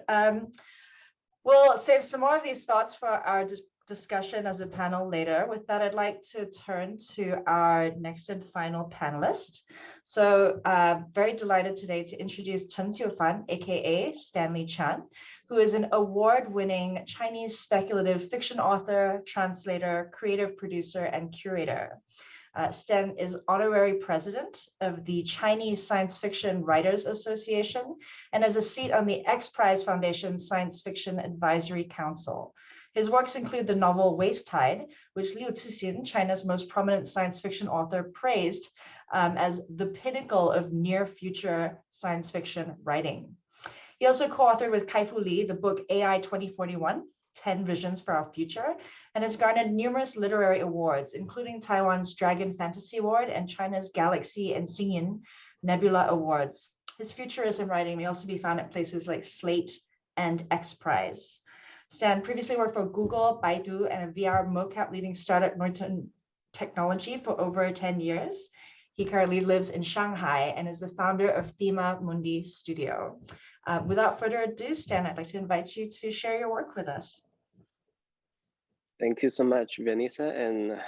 We'll save some more of these thoughts for our discussion as a panel later. With that, I'd like to turn to our next and final panelist. So very delighted today to introduce Chen Quifan, aka Stanley Chan, who is an award-winning Chinese speculative fiction author, translator, creative producer, and curator. Stan is honorary president of the Chinese Science Fiction Writers Association and has a seat on the X Prize Foundation Science Fiction Advisory Council. His works include the novel Waste Tide, which Liu Cixin, China's most prominent science fiction author, praised as the pinnacle of near-future science fiction writing. He also co-authored with Kai-Fu Lee the book AI 2041, 10 Visions for Our Future, and has garnered numerous literary awards, including Taiwan's Dragon Fantasy Award and China's Galaxy and Xingyin Nebula Awards. His futurism writing may also be found at places like Slate and X Prize. Stan previously worked for Google, Baidu, and a VR mocap leading startup Norton Technology for over 10 years. He currently lives in Shanghai and is the founder of Thema Mundi Studio. Without further ado, Stan, I'd like to invite you to share your work with us. Thank you so much, Vanessa and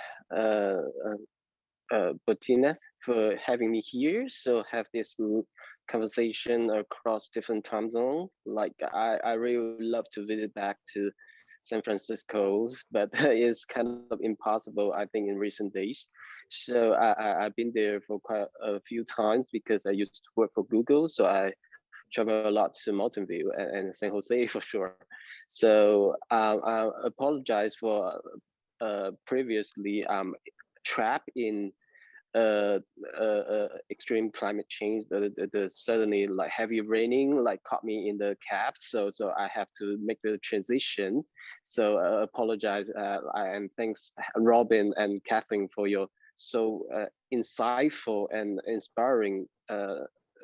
Bettina, for having me here. So have this conversation across different time zones. Like I really love to visit back to San Francisco, but it's kind of impossible, I think, in recent days. So I've been there for quite a few times because I used to work for Google. So I travel a lot to Mountain View and San Jose for sure. So I apologize for previously trapped in extreme climate change. The suddenly like heavy raining like caught me in the cab. So I have to make the transition. So apologize and thanks Robin and Catherine for your so insightful and inspiring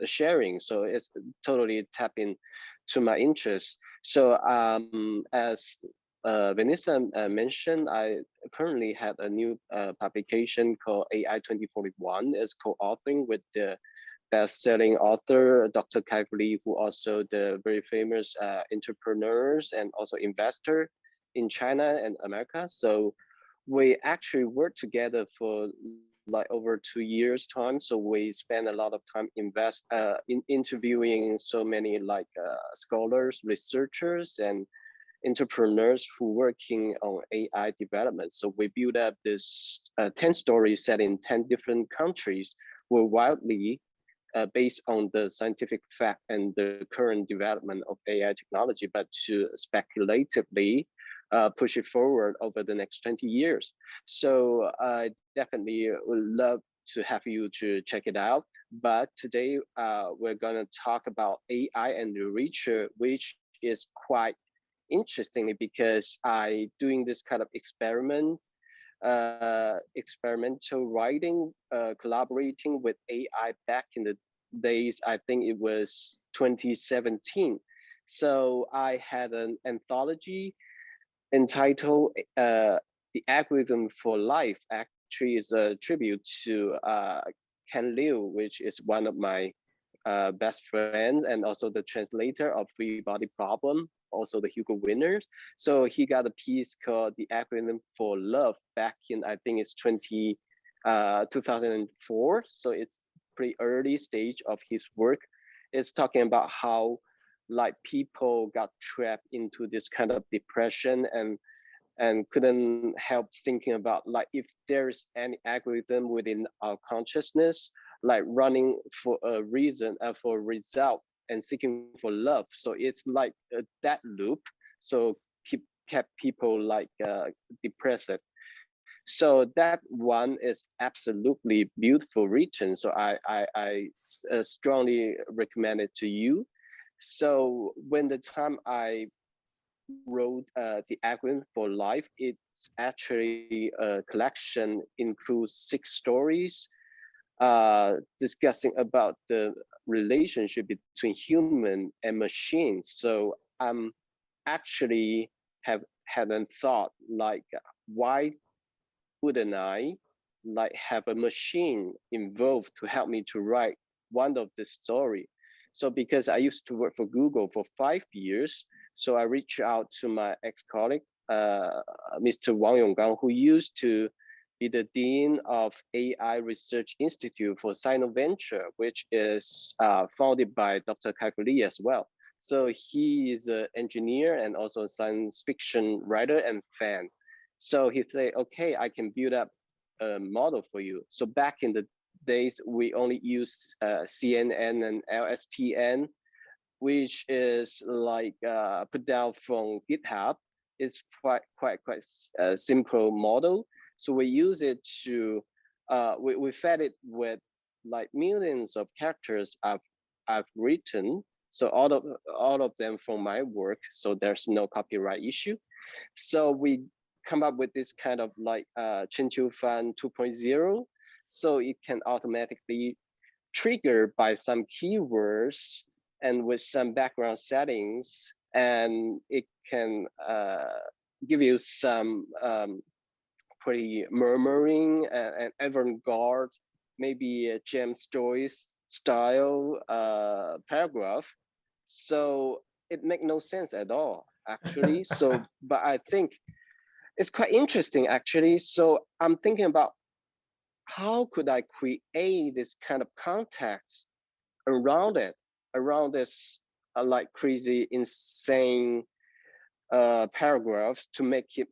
sharing. So it's totally tapping to my interest. So as Vanessa mentioned, I currently had a new publication called AI 2041. It's co-authoring with the best-selling author, Dr. Kai-Fu Lee, who also the very famous entrepreneurs and also investor in China and America. So we actually worked together for like over 2 years time. So we spend a lot of time in interviewing so many like scholars, researchers, and entrepreneurs who working on AI development. So we built up this 10 stories set in 10 different countries were widely based on the scientific fact and the current development of AI technology, but to speculatively push it forward over the next 20 years. So I definitely would love to have you to check it out. But today we're gonna talk about AI and literature, which is quite interesting because I doing this kind of experimental writing, collaborating with AI back in the days, I think it was 2017. So I had an anthology entitled The Algorithm for Life. Actually is a tribute to Ken Liu, which is one of my best friends and also the translator of Free Body Problem, also the Hugo winners. So he got a piece called The Algorithm for Love back in, I think it's 2004. So it's pretty early stage of his work. It's talking about how like people got trapped into this kind of depression and couldn't help thinking about like if there's any algorithm within our consciousness, like running for a reason, for a result and seeking for love. So it's like that loop. So kept people like depressed. So that one is absolutely beautiful written. So I strongly recommend it to you. So when the time I wrote The Algorithm for Life, it's actually a collection, includes 6 stories discussing about the relationship between human and machine. So I'm actually have had a thought like, why wouldn't I like have a machine involved to help me to write one of the story? So because I used to work for Google for 5 years, so I reached out to my ex-colleague, Mr. Wang Yonggang, who used to be the Dean of AI Research Institute for Sinoventure, which is founded by Dr. Kai-Fu Lee as well. So he is an engineer and also a science fiction writer and fan. So he said, okay, I can build up model for you. So back in the days, we only use CNN and LSTN, which is like put down from GitHub. It's quite a simple model. So we use it to we fed it with like millions of characters I've written. So all of them from my work. So there's no copyright issue. So we come up with this kind of like Chen Quifan 2.0. So it can automatically trigger by some keywords and with some background settings, and it can give you some pretty murmuring and avant-garde, maybe a James Joyce style paragraph. So it makes no sense at all, actually. So, but I think it's quite interesting, actually. So I'm thinking about how could I create this kind of context around it, around this like crazy, insane paragraphs to make it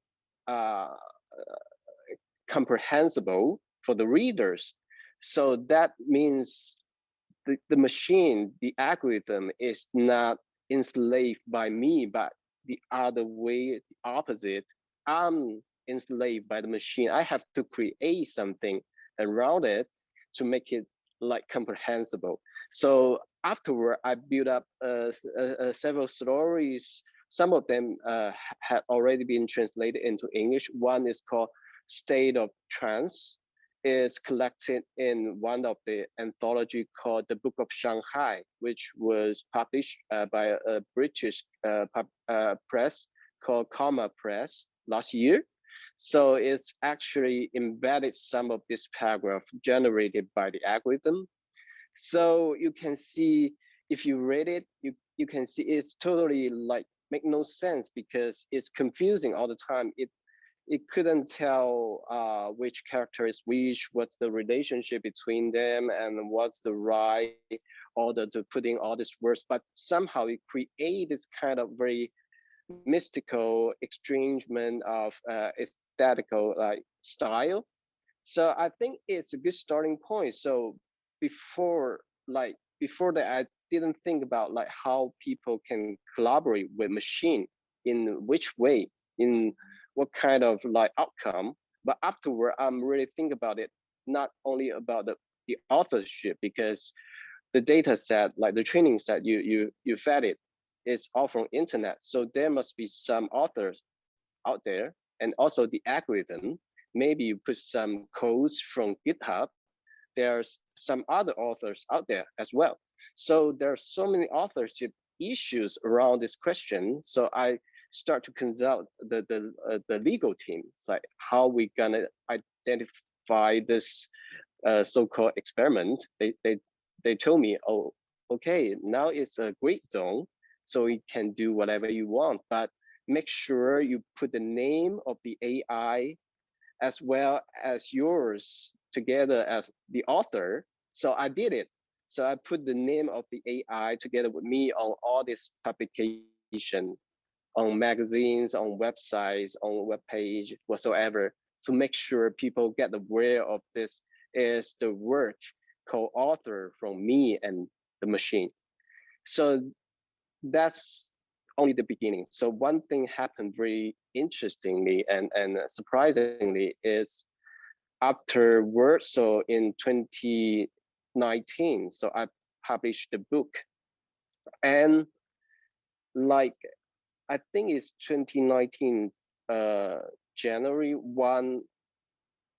comprehensible for the readers. So that means the machine, the algorithm is not enslaved by me, but the other way, the opposite. I'm enslaved by the machine. I have to create something around it to make it like comprehensible. So afterward, I built up several stories. Some of them had already been translated into English. One is called State of Trance. Is collected in one of the anthology called The Book of Shanghai, which was published by a British press called Comma Press last year. So it's actually embedded some of this paragraph generated by the algorithm. So you can see, if you read it, you can see it's totally like make no sense because it's confusing all the time. It couldn't tell which character is which, what's the relationship between them, and what's the right order to put in all these words. But somehow it creates this kind of very mystical estrangement of aesthetical like style. So I think it's a good starting point. So before that, I didn't think about like how people can collaborate with machine, in which way, in what kind of like outcome. But afterward, I'm really thinking about it, not only about the authorship, because the data set, like the training set you fed it, is all from internet. So there must be some authors out there, and also the algorithm. Maybe you put some codes from GitHub. There's some other authors out there as well. So there are so many authorship issues around this question. So I start to consult the legal team. It's like, how we gonna identify this so-called experiment? They told me, oh, okay, now it's a great zone, so you can do whatever you want, but make sure you put the name of the AI as well as yours together as the author. So I did it. So I put the name of the AI together with me on all this publication, on magazines, on websites, on web page, whatsoever, to make sure people get aware of this is the work co-author from me and the machine. So that's only the beginning. So one thing happened very interestingly and surprisingly is afterwards, so in 2019, so I published the book, and like I think it's 2019 January, one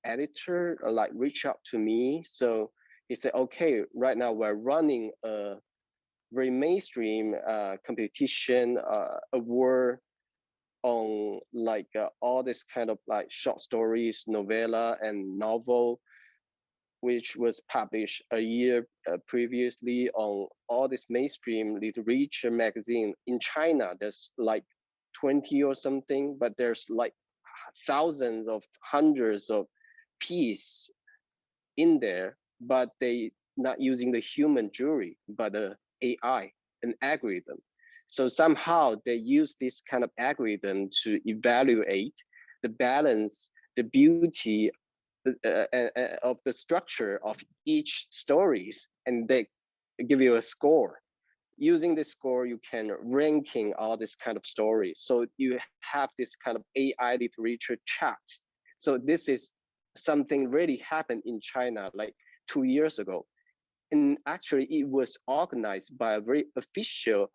editor like reached out to me. So he said, okay, right now we're running a very mainstream competition award on like all this kind of like short stories, novella, and novel, which was published a year previously on all this mainstream literature magazine. In China, there's like 20 or something, but there's like thousands of hundreds of pieces in there, but they not using the human jury, but the AI, an algorithm. So somehow they use this kind of algorithm to evaluate the balance, the beauty of the structure of each stories, and they give you a score. Using this score, you can ranking all this kind of stories. So you have this kind of AI literature charts. So this is something really happened in China like 2 years ago. And actually it was organized by a very official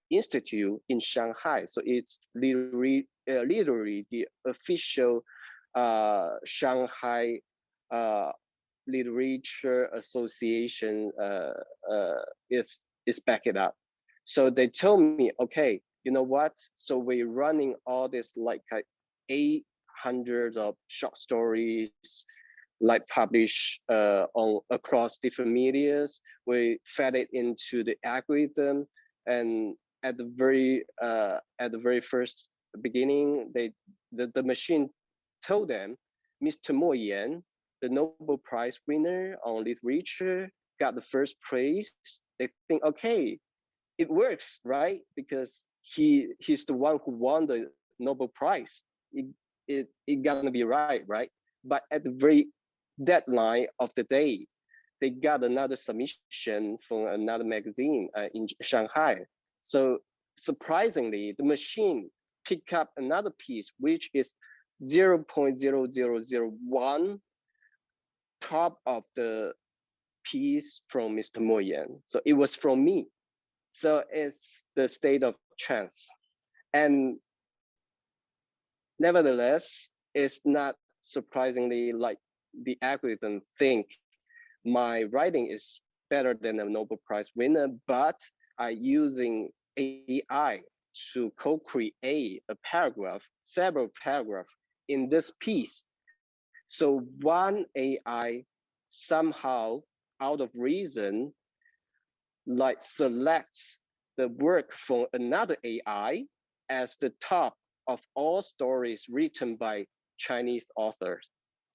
institute in Shanghai. So it's literally the official Shanghai Literature Association is back it up. So they told me, okay, you know what? So we're running all this like 800 of short stories, like published on across different medias. We fed it into the algorithm, and at the very first beginning, the machine told them, Mr. Mo Yan, the Nobel Prize winner on literature, got the first praise. They think, okay, it works, right? Because he's the one who won the Nobel Prize. It gonna be right? But at the very deadline of the day, they got another submission from another magazine in Shanghai. So surprisingly, the machine picked up another piece, which is 0.0001 top of the piece from Mr. Mo Yan. So it was from me. So it's the state of chance. And nevertheless, it's not surprisingly like the algorithm think my writing is better than a Nobel Prize winner, but I using AI to co-create a paragraph, several paragraphs in this piece. So one AI somehow out of reason, like selects the work from another AI as the top of all stories written by Chinese authors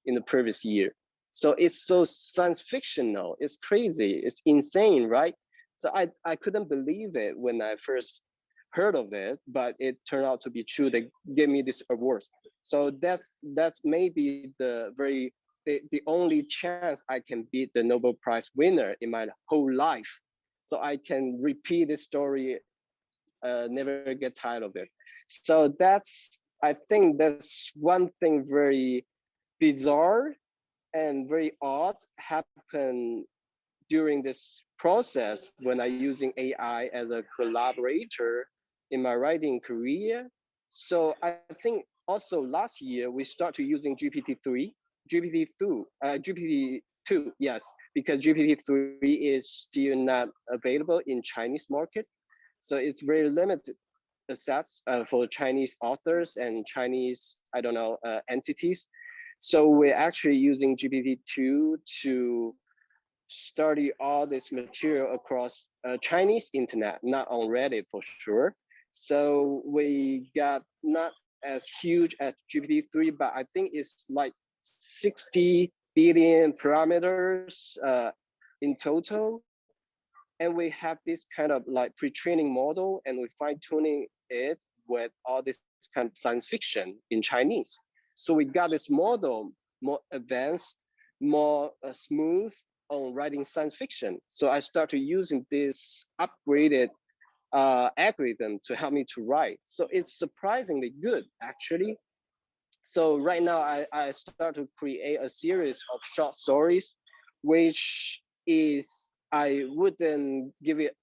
in the previous year. So it's so science fictional, it's crazy, it's insane, right? So I couldn't believe it when I first heard of it, but it turned out to be true. They gave me this award. So that's maybe the only chance I can beat the Nobel Prize winner in my whole life. So I can repeat this story, never get tired of it. So I think that's one thing very bizarre and very odd happened during this process when I using AI as a collaborator in my writing career. So I think also last year we started using GPT-2, yes, because GPT-3 is still not available in Chinese market. So it's very limited assets for Chinese authors and Chinese, entities. So we're actually using GPT-2 to study all this material across Chinese internet, not on Reddit for sure. So we got not as huge as GPT-3, but I think it's like 60 billion parameters in total. And we have this kind of like pre-training model, and we fine-tuning it with all this kind of science fiction in Chinese. So we got this model more advanced, more smooth on writing science fiction. So I started using this upgraded algorithm to help me to write. So it's surprisingly good, actually. So right now I start to create a series of short stories, which is, I wouldn't give it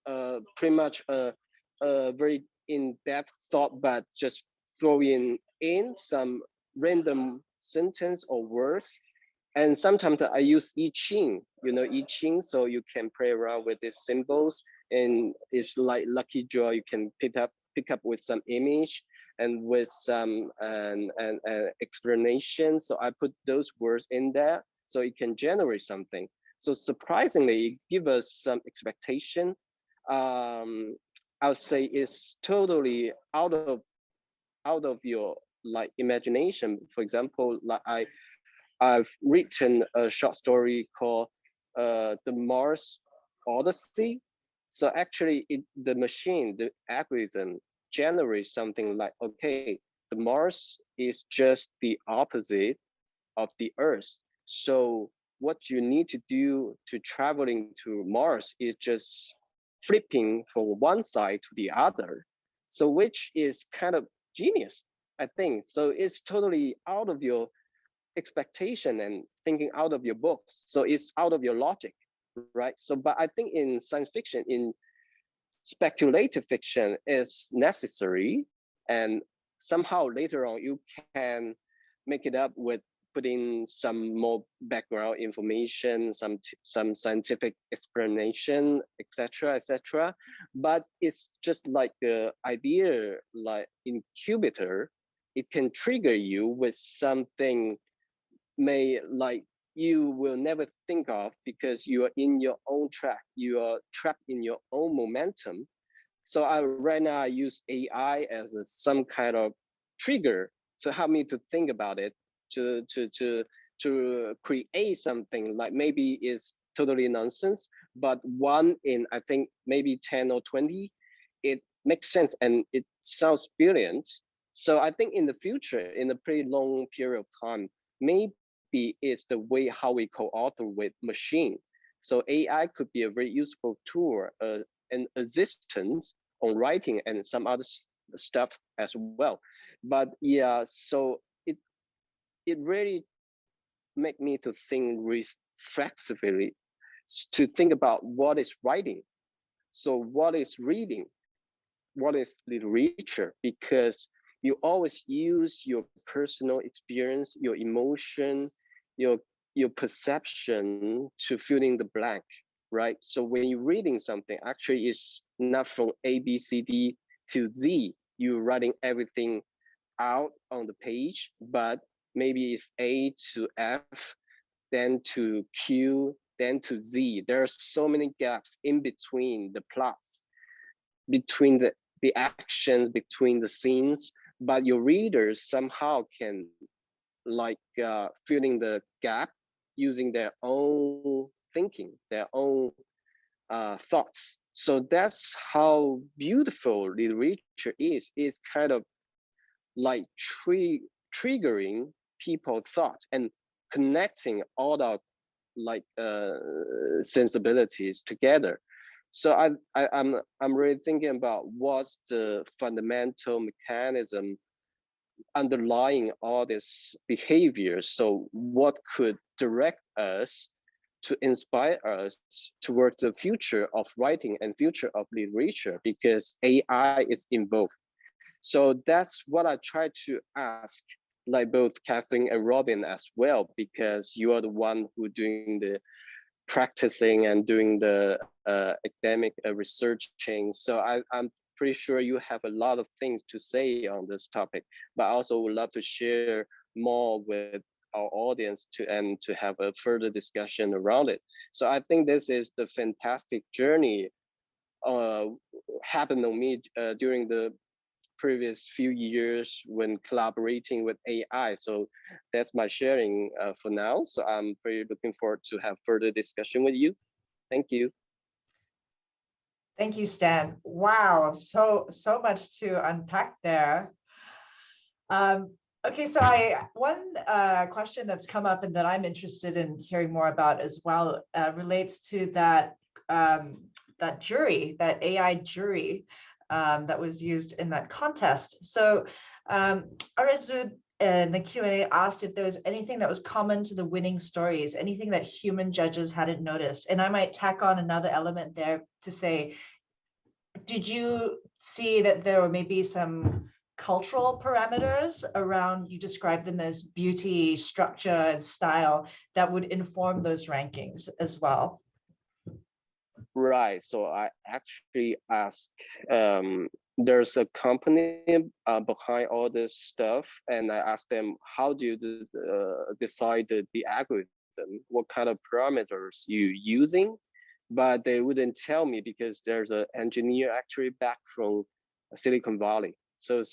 pretty much a very in-depth thought, but just throw in some random sentence or words. And sometimes I use I Ching, I Ching, so you can play around with these symbols, and it's like lucky draw. You can pick up with some image and with some explanation. So I put those words in there, so it can generate something. So surprisingly, it gives us some expectation. I would say it's totally out of your like imagination. For example, like I've written a short story called The Mars Odyssey. So actually the machine, the algorithm generates something like, okay, the Mars is just the opposite of the Earth. So what you need to do to traveling to Mars is just flipping from one side to the other. So which is kind of genius, I think. So it's totally out of your expectation and thinking out of your books. So it's out of your logic, right? So, but I think in science fiction, in speculative fiction is necessary, and somehow later on you can make it up with putting some more background information, some scientific explanation, etc., etc. But it's just like the idea, like incubator, it can trigger you with something may like you will never think of because you are in your own track, you are trapped in your own momentum. So right now I use AI as some kind of trigger to help me to think about it, to create something like maybe it's totally nonsense, but one in I think maybe 10 or 20, it makes sense and it sounds brilliant. So I think in the future, in a pretty long period of time, maybe it's the way how we co-author with machine. So AI could be a very useful tool, an assistance on writing and some other stuff as well. But yeah, so it really make me to think reflexively, to think about what is writing, so what is reading, what is literature, because you always use your personal experience, your emotion, your perception to fill in the blank, right? So when you're reading something, actually it's not from A, B, C, D to Z. You're writing everything out on the page, but maybe it's A to F, then to Q, then to Z. There are so many gaps in between the plots, between the actions, between the scenes, but your readers somehow can like fill in the gap using their own thinking, their own thoughts. So that's how beautiful literature is. It's kind of like triggering people's thoughts and connecting all our like sensibilities together. So I'm really thinking about what's the fundamental mechanism underlying all this behavior. So what could direct us to inspire us towards the future of writing and future of literature, because AI is involved. So that's what I try to ask, like both Catherine and Robin as well, because you are the one who doing the practicing and doing the academic researching. So I'm pretty sure you have a lot of things to say on this topic, but I also would love to share more with our audience to have a further discussion around it. So I think this is the fantastic journey happened on me during the previous few years when collaborating with AI. So that's my sharing for now. So I'm very looking forward to have further discussion with you. Thank you. Thank you, Stan. Wow, so much to unpack there. Okay, so one question that's come up and that I'm interested in hearing more about as well relates to that that jury, that AI jury that was used in that contest. So Arezou in the Q&A asked if there was anything that was common to the winning stories, anything that human judges hadn't noticed. And I might tack on another element there to say, did you see that there were maybe some cultural parameters around, you described them as beauty, structure, and style, that would inform those rankings as well? Right. So I actually asked, there's a company behind all this stuff, and I asked them, how do you decide the algorithm? What kind of parameters you using? But they wouldn't tell me because there's an engineer actually back from Silicon Valley. So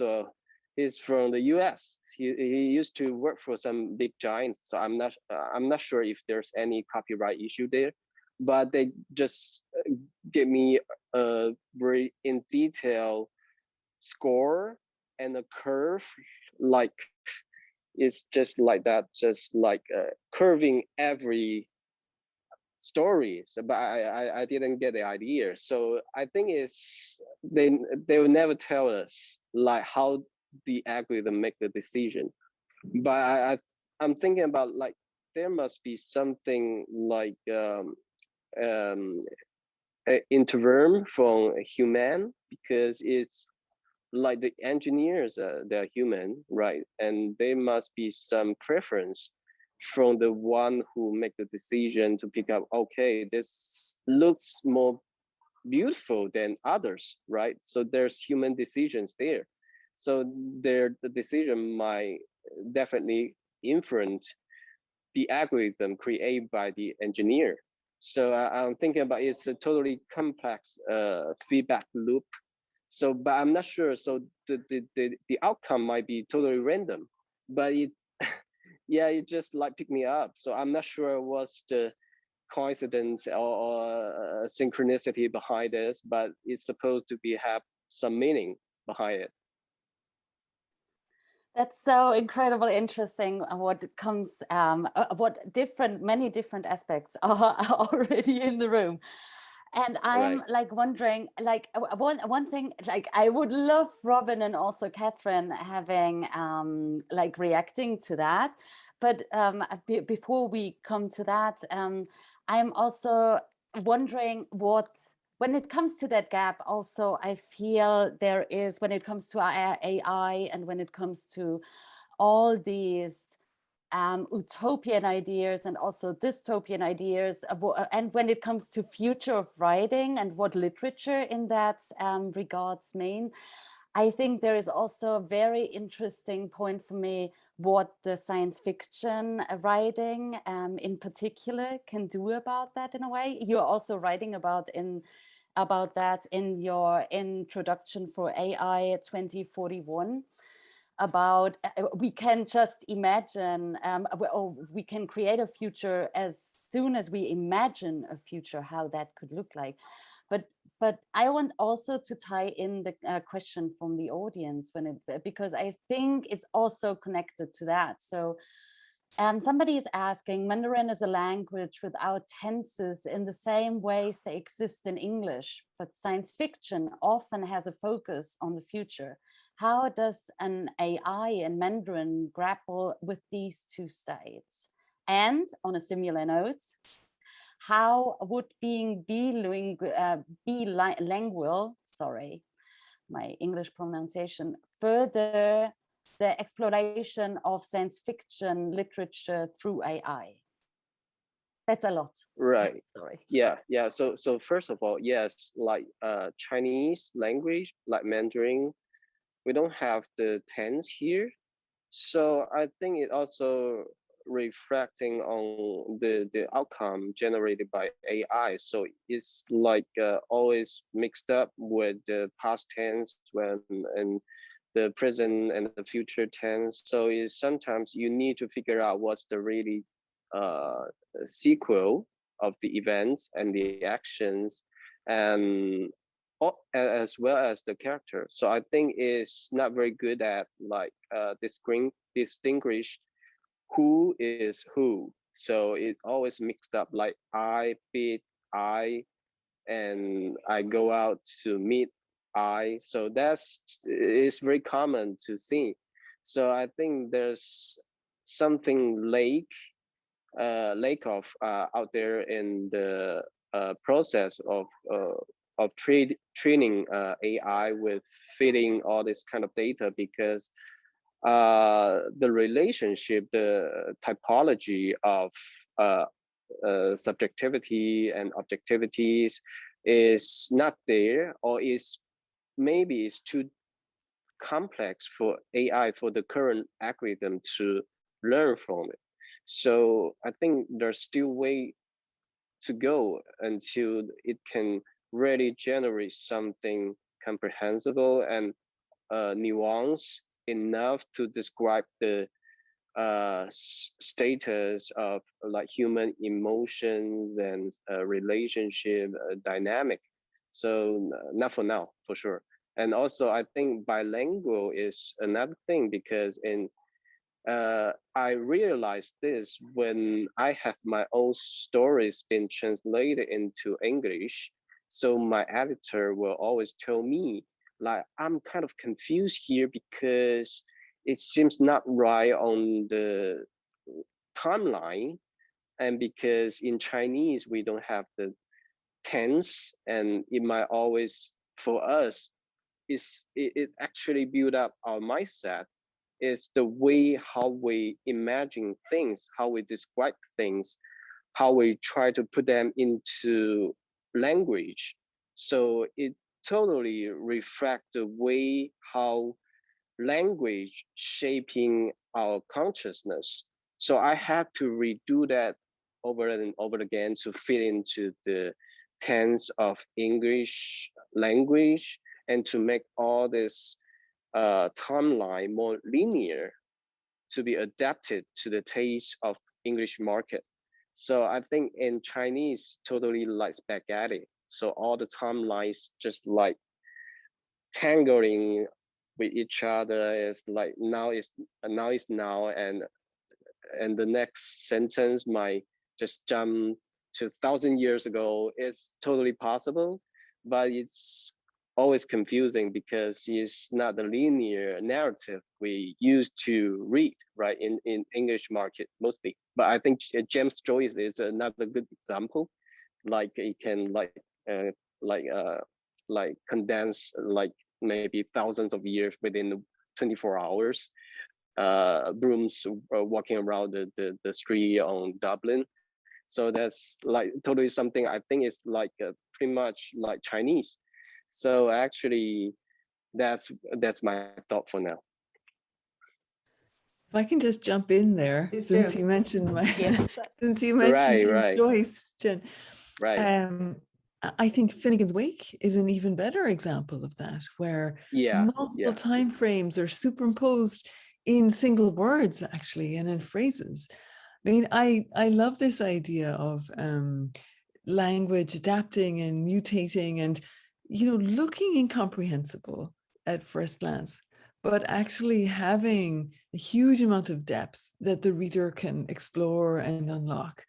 he's from the US. He used to work for some big giants. So I'm not sure if there's any copyright issue there, but they just give me a very in detail score and a curve, like it's just like that, just like curving every story. So, but I didn't get the idea. So I think it's they will never tell us like how the algorithm make the decision. But I'm thinking about like there must be something like interverm from human, because it's like the engineers, they're human, right? And there must be some preference from the one who make the decision to pick up, okay, this looks more beautiful than others, right? So there's human decisions there. So the decision might definitely influence the algorithm created by the engineer. So I'm thinking about it's a totally complex feedback loop. So, but I'm not sure. So the outcome might be totally random, but it, yeah, it just like picked me up. So I'm not sure what's the coincidence or synchronicity behind this, but it's supposed to be have some meaning behind it. That's so incredibly interesting. What comes, what many different aspects are already in the room. And I'm like wondering, like one thing, like I would love Robin and also Catherine having like reacting to that. But before we come to that, I'm also wondering when it comes to that gap, also I feel there is, when it comes to AI and when it comes to all these utopian ideas and also dystopian ideas, and when it comes to future of writing and what literature in that regards mean, I think there is also a very interesting point for me what the science fiction writing in particular can do about that in a way. You're also writing about that in your introduction for AI 2041. About we can just imagine or we can create a future as soon as we imagine a future, how that could look like. But I want also to tie in the question from the audience because I think it's also connected to that. So somebody is asking, Mandarin is a language without tenses in the same ways they exist in English, but science fiction often has a focus on the future. How does an AI in Mandarin grapple with these two states? And on a similar note, how would being bilingual, sorry, my English pronunciation, further the exploration of science fiction literature through AI? That's a lot. Right. Sorry. Yeah. So first of all, yes, like Chinese language, like Mandarin, we don't have the tense here. So I think it also reflecting on the outcome generated by AI. So it's like always mixed up with the past tense and the present and the future tense. So it's sometimes you need to figure out what's the really sequel of the events and the actions, and as well as the character. So I think it's not very good at like distinguish who is who. So it always mixed up, like I beat I, and I go out to meet I. So it's very common to see. So I think there's something lack of out there in the process of training AI with feeding all this kind of data, because the relationship, the typology of subjectivity and objectivities is not there, or is maybe it's too complex for AI, for the current algorithm to learn from it. So I think there's still way to go until it can really generate something comprehensible and nuanced enough to describe the status of like human emotions and relationship dynamic. So not for now, for sure. And also I think bilingual is another thing, because in I realized this when I have my own stories being translated into English. So my editor will always tell me, like, I'm kind of confused here because it seems not right on the timeline. And because in Chinese, we don't have the tense, and it might always, for us, it actually build up our mindset. Is the way how we imagine things, how we describe things, how we try to put them into language. So it totally reflects the way how language shaping our consciousness. So I have to redo that over and over again to fit into the tense of English language and to make all this timeline more linear to be adapted to the taste of English market. So I think in Chinese, totally like spaghetti. So all the timelines just like tangling with each other. Is like now is now, and the next sentence might just jump to 1,000 years ago. It's totally possible, but it's always confusing because it's not the linear narrative we used to read, right, in English market mostly. But I think James Joyce is another good example. Like it can condense like maybe thousands of years within 24 hours. Brooms walking around the street on Dublin. So that's like totally something I think is like pretty much like Chinese. So actually, that's my thought for now. If I can just jump in there, Please since do. you mentioned my, Yes. since you mentioned Right. Joyce, Jen, Right. I think Finnegan's Wake is an even better example of that, where multiple time frames are superimposed in single words, actually, and in phrases. I mean, I love this idea of language adapting and mutating and, you know, looking incomprehensible at first glance, but actually having a huge amount of depth that the reader can explore and unlock.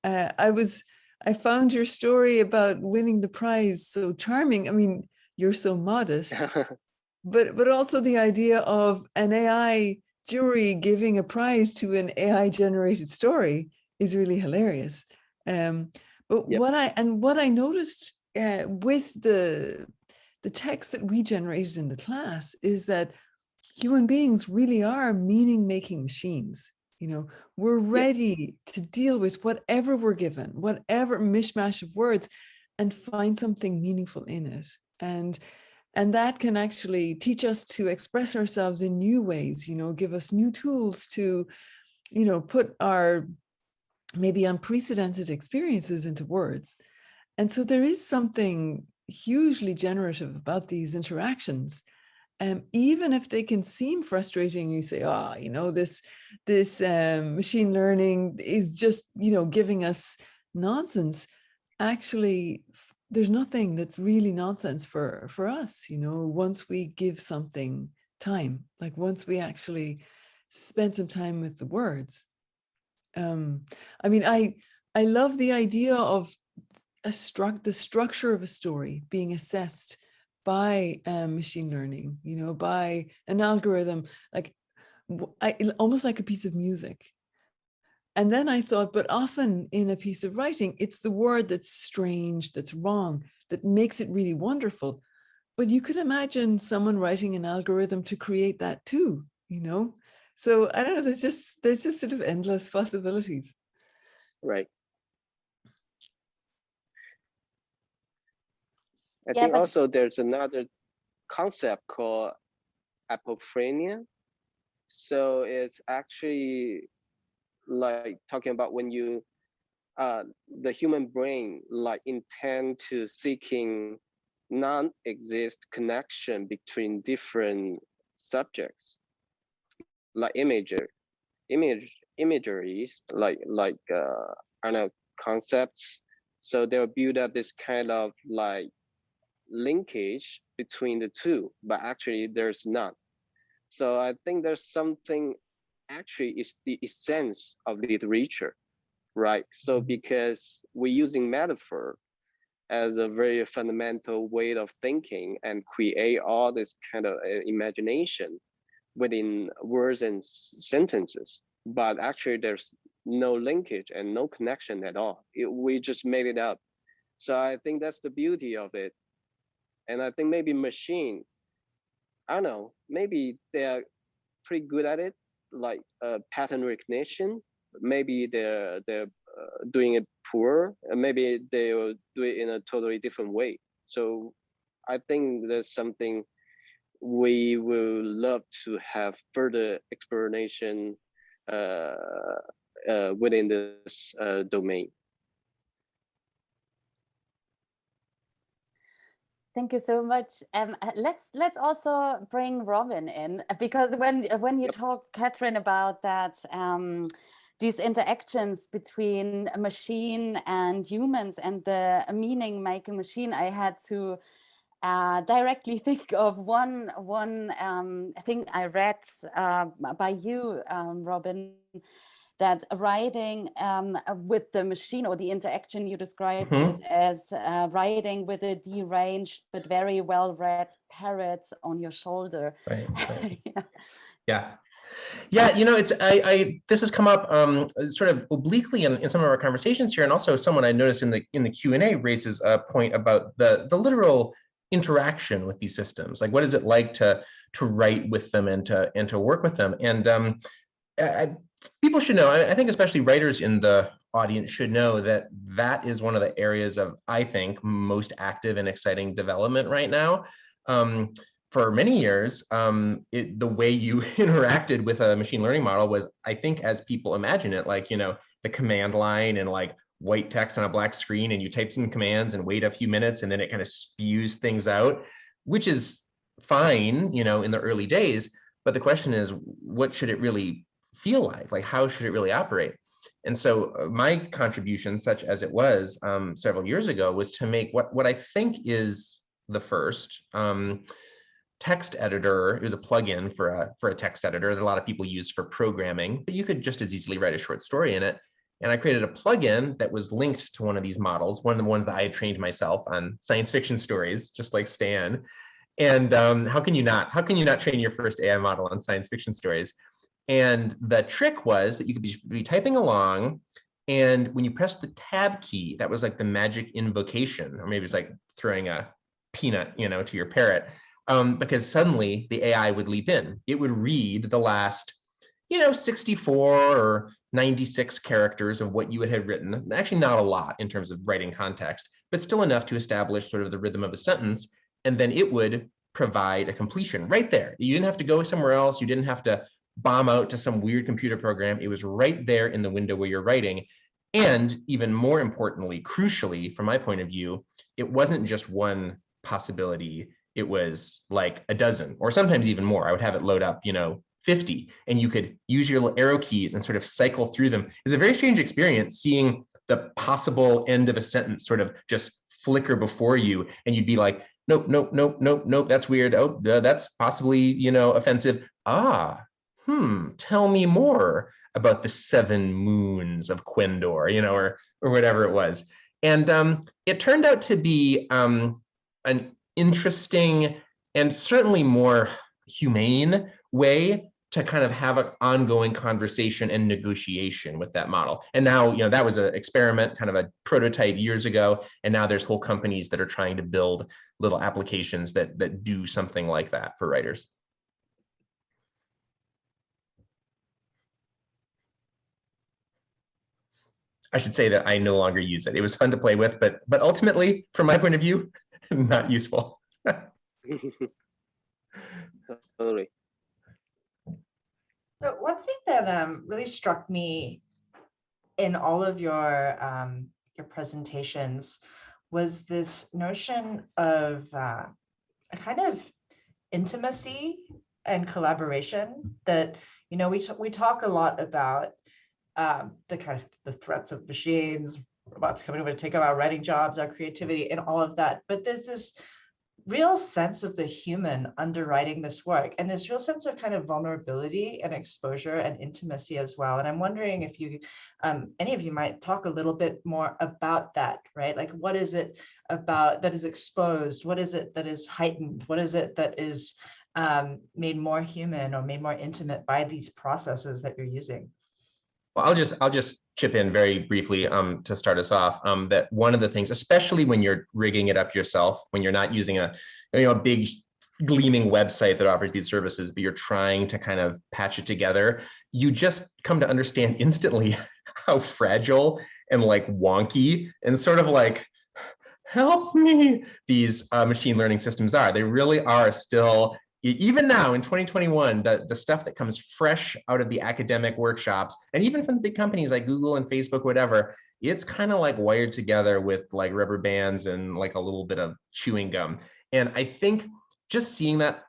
I found your story about winning the prize so charming. I mean, you're so modest, but also the idea of an AI jury giving a prize to an AI generated story is really hilarious. But what I noticed with the text that we generated in the class is that human beings really are meaning-making machines. You know, we're ready to deal with whatever we're given, whatever mishmash of words, and find something meaningful in it. And that can actually teach us to express ourselves in new ways, you know, give us new tools to, you know, put our maybe unprecedented experiences into words. And so there is something hugely generative about these interactions. Even if they can seem frustrating, you say, oh, you know, this machine learning is just, you know, giving us nonsense. Actually, there's nothing that's really nonsense for us, you know, once we give something time, like once we actually spend some time with the words. I mean, I love the idea of the structure of a story being assessed by machine learning, you know, by an algorithm, like almost like a piece of music. And then I thought, but often in a piece of writing, it's the word that's strange, that's wrong, that makes it really wonderful. But you could imagine someone writing an algorithm to create that too, you know? So I don't know, there's just sort of endless possibilities. Right. I think also there's another concept called apophenia. So it's actually like talking about when you, the human brain like intend to seeking non-exist connection between different subjects, like imageries, like I don't know, concepts. So they'll build up this kind of like linkage between the two, but actually there's not. So I think there's something actually is the essence of literature, right? So because we're using metaphor as a very fundamental way of thinking and create all this kind of imagination within words and sentences, but actually there's no linkage and no connection at all. We just made it up. So I think that's the beauty of it. And I think maybe machine, I don't know, maybe they're pretty good at it, like pattern recognition. Maybe they're doing it poor, and maybe they will do it in a totally different way. So I think there's something we will love to have further exploration within this domain. Thank you so much. Let's also bring Robin in, because when you talk, Catherine, about that these interactions between a machine and humans and the meaning-making machine, I had to directly think of one thing I read by you, Robin, that writing with the machine, or the interaction, you described it as writing with a deranged but very well-read parrot on your shoulder. Right. Yeah. You know, it's this has come up sort of obliquely in some of our conversations here, and also someone I noticed in the Q&A raises a point about the literal interaction with these systems. Like, what is it like to write with them and to work with them? And people should know, I think especially writers in the audience should know, that is one of the areas of, I think, most active and exciting development right now. For many years, the way you interacted with a machine learning model was, I think, as people imagine it, like, you know, the command line and like white text on a black screen, and you type some commands and wait a few minutes, and then it kind of spews things out, which is fine, you know, in the early days. But the question is, what should it really feel like? Like, how should it really operate? And so my contribution, such as it was several years ago, was to make what I think is the first text editor. It was a plugin for a text editor that a lot of people use for programming, but you could just as easily write a short story in it. And I created a plugin that was linked to one of these models, one of the ones that I had trained myself on science fiction stories, just like Stan. And how can you not train your first AI model on science fiction stories? And the trick was that you could be typing along, and when you press the tab key, that was like the magic invocation, or maybe it's like throwing a peanut, you know, to your parrot, because suddenly the AI would leap in. It would read the last, you know, 64 or 96 characters of what you had written. Actually, not a lot in terms of writing context, but still enough to establish sort of the rhythm of a sentence. And then it would provide a completion right there. You didn't have to go somewhere else. You didn't have to bomb out to some weird computer program. It was right there in the window where you're writing. And even more importantly, crucially, from my point of view, it wasn't just one possibility. It was like a dozen, or sometimes even more. I would have it load up, you know, 50, and you could use your little arrow keys and sort of cycle through them. It was a very strange experience seeing the possible end of a sentence sort of just flicker before you, and you'd be like, nope, nope, nope, nope, nope, that's weird. Oh, that's possibly, you know, offensive. Tell me more about the 7 moons of Quendor, you know, or whatever it was. And it turned out to be an interesting and certainly more humane way to kind of have an ongoing conversation and negotiation with that model. And now, you know, that was an experiment, kind of a prototype years ago, and now there's whole companies that are trying to build little applications that do something like that for writers. I should say that I no longer use it. It was fun to play with, but ultimately, from my point of view, not useful. Totally. So one thing that really struck me in all of your presentations was this notion of a kind of intimacy and collaboration that, you know, we talk a lot about the kind of the threats of machines, robots coming over to take over our writing jobs, our creativity, and all of that. But there's this real sense of the human underwriting this work, and this real sense of kind of vulnerability and exposure and intimacy as well. And I'm wondering if you, any of you might talk a little bit more about that, right? Like, what is it about that is exposed? What is it that is heightened? What is it that is made more human or made more intimate by these processes that you're using? Well, I'll just chip in very briefly to start us off. That one of the things, especially when you're rigging it up yourself, when you're not using a big gleaming website that offers these services, but you're trying to kind of patch it together, you just come to understand instantly how fragile and like wonky and sort of like, help me, these machine learning systems are. They really are still, even now in 2021, the stuff that comes fresh out of the academic workshops, and even from the big companies like Google and Facebook, whatever, it's kind of like wired together with like rubber bands and like a little bit of chewing gum. And I think just seeing that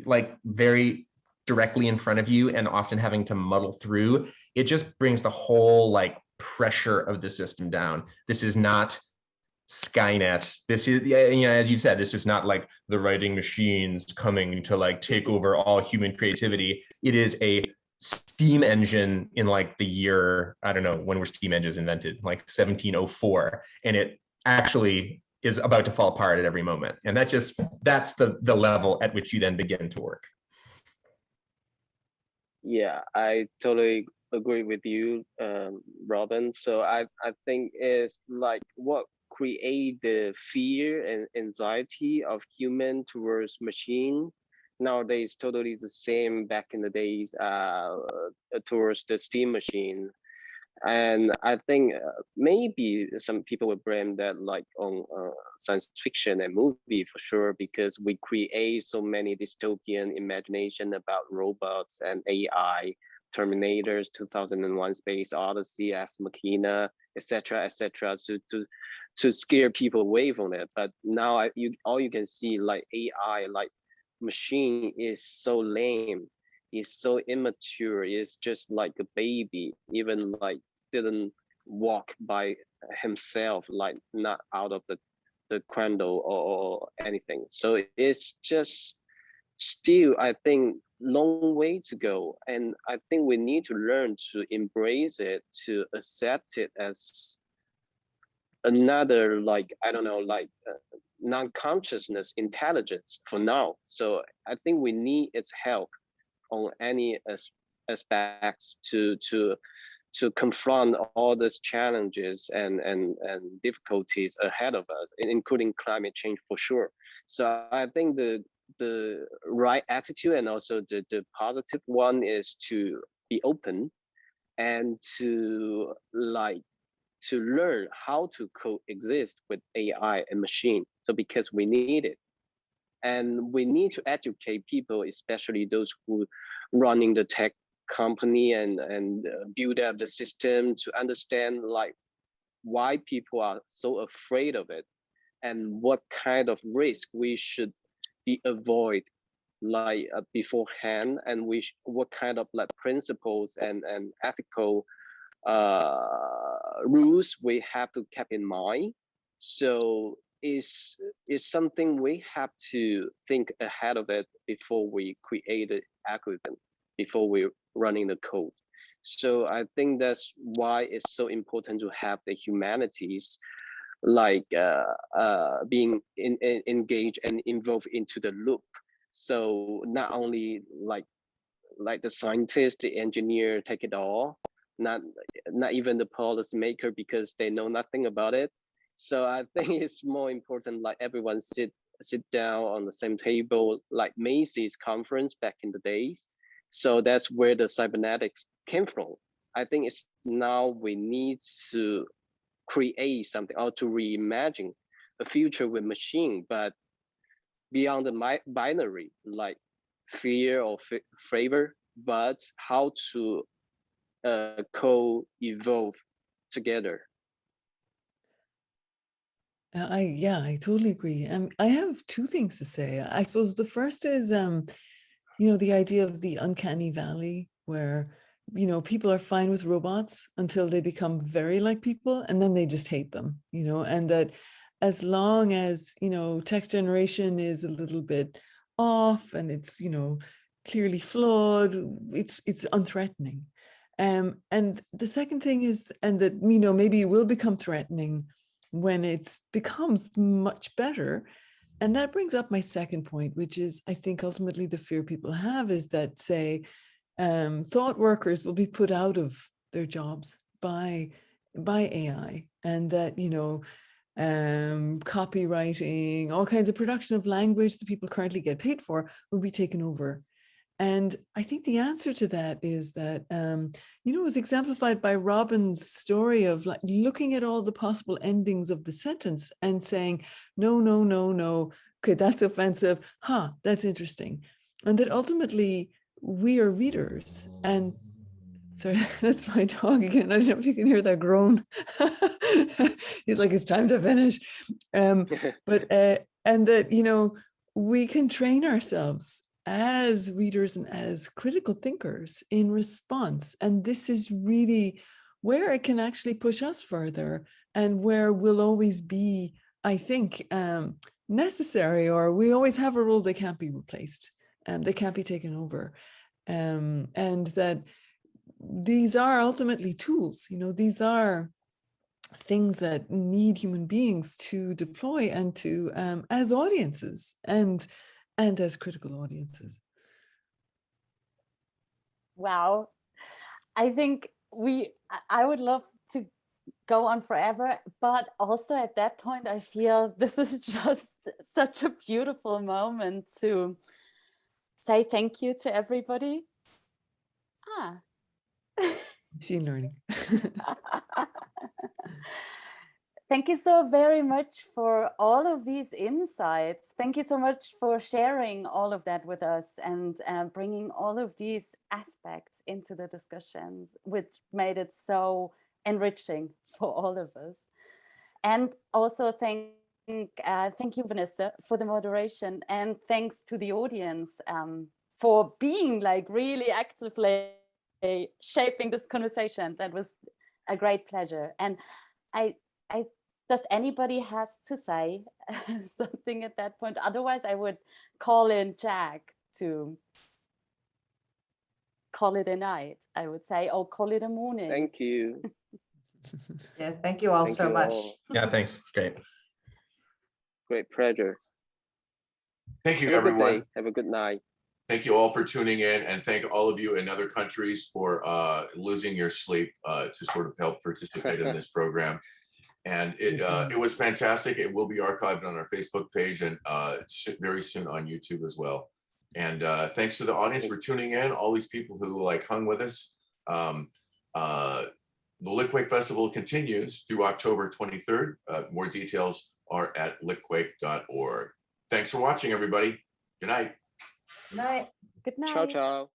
like very directly in front of you and often having to muddle through, it just brings the whole like pressure of the system down. This is not Skynet. This is, as you said, this is not like the writing machines coming to like take over all human creativity. It is a steam engine in like the year, I don't know, when were steam engines invented, like 1704. And it actually is about to fall apart at every moment. And that's the level at which you then begin to work. Yeah, I totally agree with you, Robin. So I think it's like what create the fear and anxiety of human towards machine nowadays totally the same back in the days towards the steam machine. And I think maybe some people would blame that like on science fiction and movie for sure, because we create so many dystopian imagination about robots and AI, Terminators, 2001 Space Odyssey, Ex Machina, etc., to scare people away from it. But now all you can see like AI, like machine is so lame, is so immature, is just like a baby, even like didn't walk by himself, like not out of the cradle or anything. So it's just still, I think, long way to go. And I think we need to learn to embrace it, to accept it as another, like, I don't know, like non-consciousness intelligence for now. So I think we need its help on any aspects to confront all these challenges and difficulties ahead of us, including climate change for sure. So I think the right attitude and also the positive one is to be open and to learn how to coexist with AI and machine. So because we need it. And we need to educate people, especially those who running the tech company and build up the system, to understand like why people are so afraid of it and what kind of risk we should be avoid like beforehand, and what kind of like principles and ethical rules we have to keep in mind. So is something we have to think ahead of it before we create an algorithm, before we running the code. So I think that's why it's so important to have the humanities like being engaged and involved into the loop. So not only like the scientist, the engineer take it all, not even the policymaker, because they know nothing about it. So I think it's more important like everyone sit down on the same table, like Macy's conference back in the days. So that's where the cybernetics came from. I think it's now we need to create something or to reimagine a future with machine, but beyond the binary, like fear or favor, but how to co-evolve together. I totally agree. I have two things to say. I suppose the first is, the idea of the uncanny valley, where, people are fine with robots until they become very like people, and then they just hate them, and that as long as, text generation is a little bit off and it's, clearly flawed, it's unthreatening. And the second thing is, and that, maybe it will become threatening when it becomes much better. And that brings up my second point, which is, I think ultimately the fear people have is that, say, thought workers will be put out of their jobs by AI, and that, copywriting, all kinds of production of language that people currently get paid for will be taken over. And I think the answer to that is that, it was exemplified by Robin's story of like looking at all the possible endings of the sentence and saying, no, no, no, no. Okay, that's offensive. That's interesting. And that ultimately we are readers. And sorry, that's my dog again. I don't know if you can hear that groan. He's like, it's time to finish. But and that, we can train ourselves as readers and as critical thinkers in response. And this is really where it can actually push us further, and where we'll always be, I think, necessary, or we always have a role that can't be replaced, that can't be taken over. And that these are ultimately tools, these are things that need human beings to deploy and to, as audiences and as critical audiences. Wow. I think I would love to go on forever, but also at that point, I feel this is just such a beautiful moment to say thank you to everybody. Machine learning. Thank you so very much for all of these insights. Thank you so much for sharing all of that with us and bringing all of these aspects into the discussions, which made it so enriching for all of us. And also thank you, Vanessa, for the moderation, and thanks to the audience for being like really actively shaping this conversation. That was a great pleasure. And does anybody has to say something at that point? Otherwise, I would call in Jack to call it a night, I would say, or call it a morning. Thank you. Yeah, thank you all so much. Yeah, thanks. Great. Great pleasure. Thank you, Have a good everyone. day. Have a good night. Thank you all for tuning in, and thank all of you in other countries for losing your sleep to sort of help participate in this program. And it was fantastic. It will be archived on our Facebook page and very soon on YouTube as well. And thanks to the audience for tuning in, all these people who like hung with us. The Litquake Festival continues through October 23rd. More details are at litquake.org. Thanks for watching, everybody. Good night. Good night. Good night. Ciao, ciao.